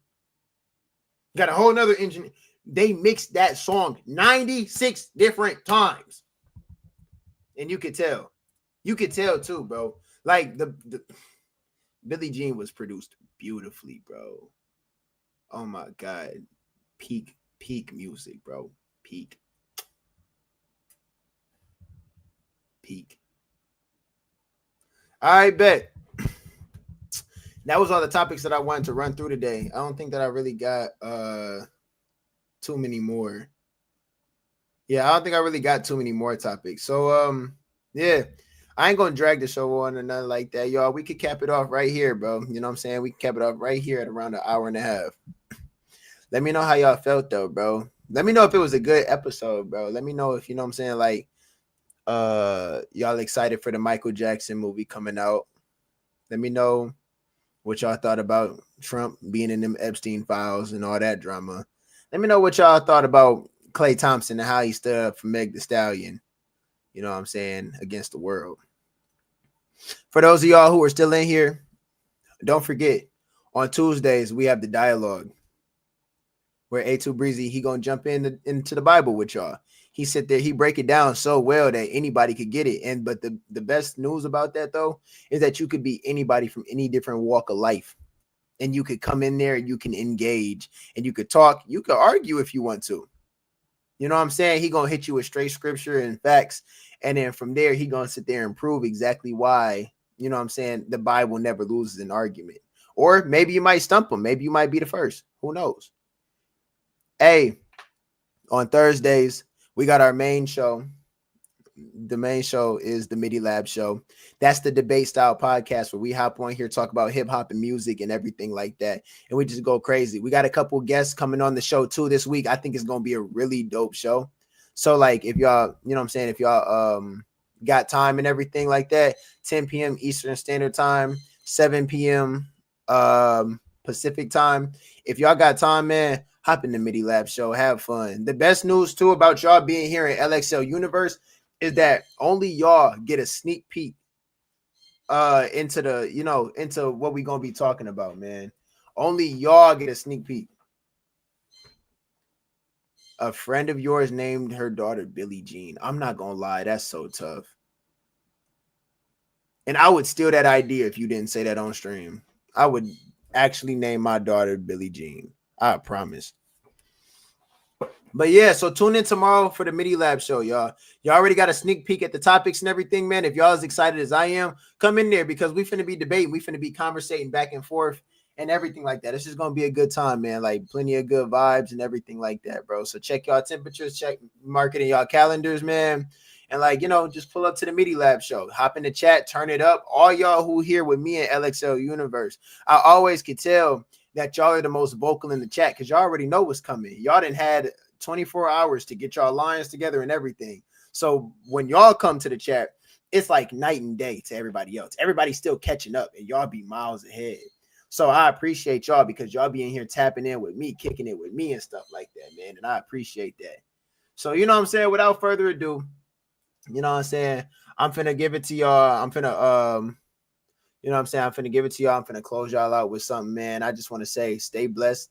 You got a whole nother engineer. They mixed that song 96 different times. And you could tell too, bro. Like the Billie Jean was produced beautifully, bro. Oh my God. Peak music, bro. Peak. I bet. That was all the topics that I wanted to run through today. I don't think that I really got too many more. Yeah, I don't think I really got too many more topics. So yeah. I ain't gonna drag the show on or nothing like that, y'all. We could cap it off right here, bro. You know what I'm saying? We can cap it off right here at around an hour and a half. Let me know how y'all felt though, bro. Let me know if it was a good episode, bro. Let me know if, you know what I'm saying, like y'all excited for the Michael Jackson movie coming out. Let me know what y'all thought about Trump being in them Epstein files and all that drama. Let me know what y'all thought about Klay Thompson and how he stood up for Meg Thee Stallion, you know what I'm saying, against the world. For those of y'all who are still in here, don't forget, on Tuesdays, we have the dialogue where A2 Breezy, he gonna jump into the Bible with y'all. He sit there, he break it down so well that anybody could get it. But the best news about that though is that you could be anybody from any different walk of life, and you could come in there and you can engage and you could talk, you could argue if you want to. You know what I'm saying? He gonna hit you with straight scripture and facts, and then from there he gonna sit there and prove exactly why, you know what I'm saying, the Bible never loses an argument. Or maybe you might stump him. Maybe you might be the first. Who knows? Hey, on Thursdays, we got our main show. The main show is the MIDI Lab show. That's the debate style podcast where we hop on here, talk about hip hop and music and everything like that. And we just go crazy. We got a couple guests coming on the show too this week. I think it's going to be a really dope show. So like if y'all, you know what I'm saying, if y'all got time and everything like that, 10 p.m. Eastern Standard Time, 7 p.m. Pacific Time. If y'all got time, man, hop in the MIDI Lab show. Have fun. The best news too about y'all being here in LXL Universe is that only y'all get a sneak peek into the, you know, into what we gonna be talking about, man. Only y'all get a sneak peek. A friend of yours named her daughter Billie Jean. I'm not gonna lie, that's so tough. And I would steal that idea if you didn't say that on stream. I would actually name my daughter Billie Jean. I promise. But yeah, so tune in tomorrow for the Midi Lab show, y'all. Y'all already got a sneak peek at the topics and everything, man. If y'all as excited as I am, come in there because we finna be debating. We finna be conversating back and forth and everything like that. It's just gonna be a good time, man. Like plenty of good vibes and everything like that, bro. So check y'all temperatures, check marketing y'all calendars, man. And like, you know, just pull up to the Midi Lab show. Hop in the chat, turn it up. All y'all who here with me in LXL Universe, I always could tell that y'all are the most vocal in the chat because y'all already know what's coming. Y'all done had 24 hours to get y'all lines together and everything. So when y'all come to the chat, it's like night and day to everybody else. Everybody's still catching up and y'all be miles ahead. So I appreciate y'all because y'all be in here tapping in with me, kicking it with me and stuff like that, man. And I appreciate that. So, you know what I'm saying? Without further ado, you know what I'm saying? I'm finna give it to y'all. I'm finna, you know what I'm saying? I'm finna give it to y'all. I'm finna close y'all out with something, man. I just want to say, stay blessed.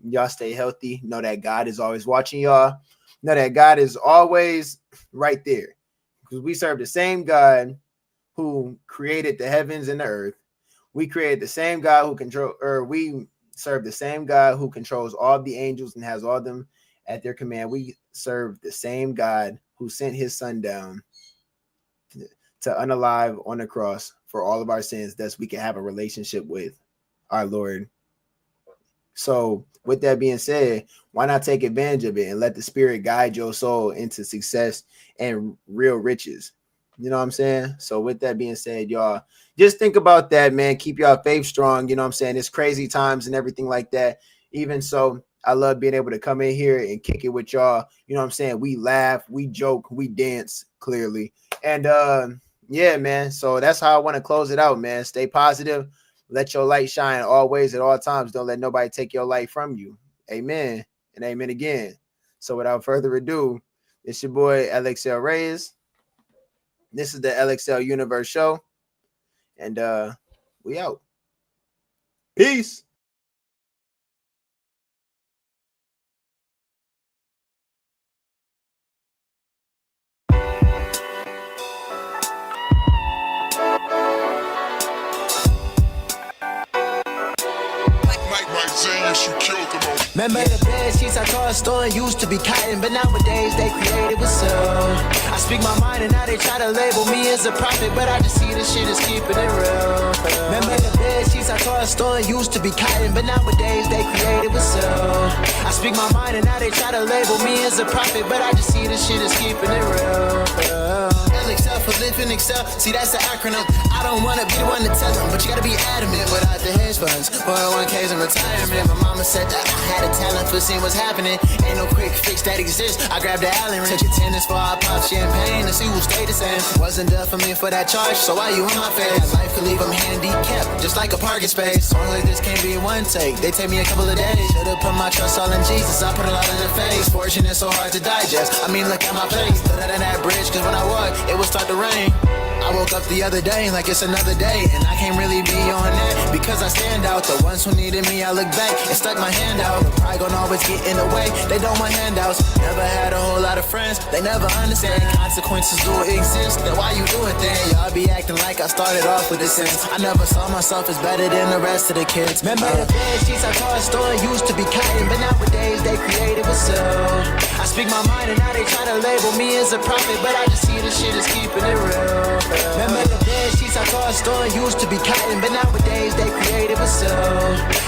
Y'all stay healthy. Know that God is always watching y'all. Know that God is always right there because we serve the same God who created the heavens and the earth. We created the same God who we serve the same God who controls all the angels and has all of them at their command. We serve the same God who sent his son down to unalive on the cross for all of our sins, thus we can have a relationship with our Lord. So with that being said, why not take advantage of it and let the Spirit guide your soul into success and real riches? You know what I'm saying? So with that being said, y'all, just think about that, man. Keep y'all faith strong. You know what I'm saying? It's crazy times and everything like that. Even so, I love being able to come in here and kick it with y'all. You know what I'm saying? We laugh, we joke, we dance clearly. And yeah, man. So that's how I want to close it out, man. Stay positive. Let your light shine always at all times. Don't let nobody take your light from you. Amen. And amen again. So without further ado, it's your boy LXL Reyes. This is the LXL Universe show. And we out. Peace. Remember the bed sheets I tossed on used to be cotton, but nowadays they created with silk. I speak my mind and now they try to label me as a prophet, but I just see this shit is keeping it real. Remember the bed sheets I tossed on used to be cotton, but nowadays they created with silk. I speak my mind and now they try to label me as a prophet, but I just see this shit is keeping it real. LXL for living Excel, see that's the acronym. I don't wanna be the one to tell them, but you gotta be adamant. Without the hedge funds, 401ks and retirement. My mama said that I had a talent for seeing what's happening. Ain't no quick fix that exists. I grabbed the Allen wrench, took tennis for I pop champagne and see who stayed the same. Wasn't done for me for that charge, so why you on my face? Life could leave them handicapped, just like a parking space. Songs like this can't be one take, they take me a couple of days. Should've put my trust all in Jesus, I put a lot in the face. Fortune is so hard to digest, I mean look at my place. Stood out on that bridge, cause when I walked, it would start to rain. I woke up the other day like it's another day, and I can't really be on that because I stand out. The ones who needed me, I look back and stuck my hand out. Pride gon' always get in the way, they don't want handouts. Never had a whole lot of friends, they never understand consequences do exist. Then why you doing things? Y'all be acting like I started off with a sense. I never saw myself as better than the rest of the kids. Remember the bed sheets I tossed on used to be cotton, but nowadays they created with silk. I speak my mind and now they try to label me as a prophet, but I just see this shit is keeping it real. Remember the bed sheets I tossed on used to be cotton, but nowadays they created with silk.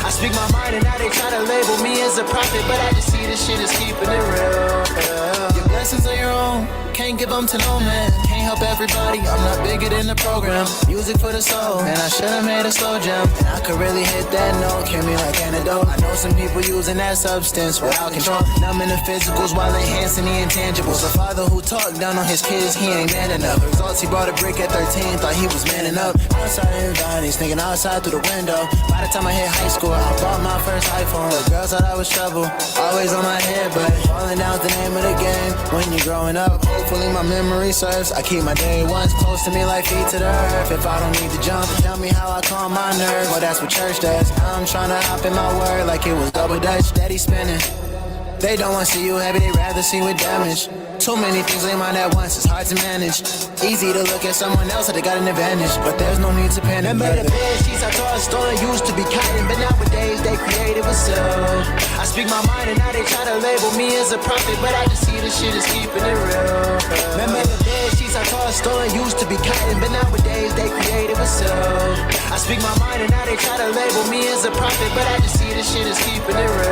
I speak my mind and now they try to label me as a prophet, but I just see this shit is keeping it real. Your blessings are your own, can't give them to no man. Can't help everybody, I'm not bigger than the program. Music for the soul, and I should've made a slow jam. And I could really hit that note, cure me like antidote. I know some people using that substance without control, numbing the physicals while enhancing the intangibles. A father who talked down on his kids, he ain't man enough. Results, he brought a brick at 13, thought he was manning up. Outside and dying, he's thinking outside through the window. By the time I hit high school, I bought my first iPhone. The girls thought I was trouble, always on my head, but falling down's the name of the game. When you're growing up, hopefully my memory serves. I keep my day ones close to me like feet to the earth. If I don't need to jump, tell me how I calm my nerve. Well, that's what church does. Now I'm trying to hop in my word like it was double dutch. Steady spinning. They don't want to see you happy, they rather see with damage. Too many things in mind at once, it's hard to manage. Easy to look at someone else that they got an advantage, but there's no need to panic. Remember the bed sheets I tossed on used to be cotton, but nowadays they created with silk. I speak my mind and now they try to label me as a prophet, but I just see this shit is keeping it real. Remember the bed sheets I tossed store used to be cotton, but nowadays they created with silk. I speak my mind and now they try to label me as a prophet, but I just see this shit is keeping it real.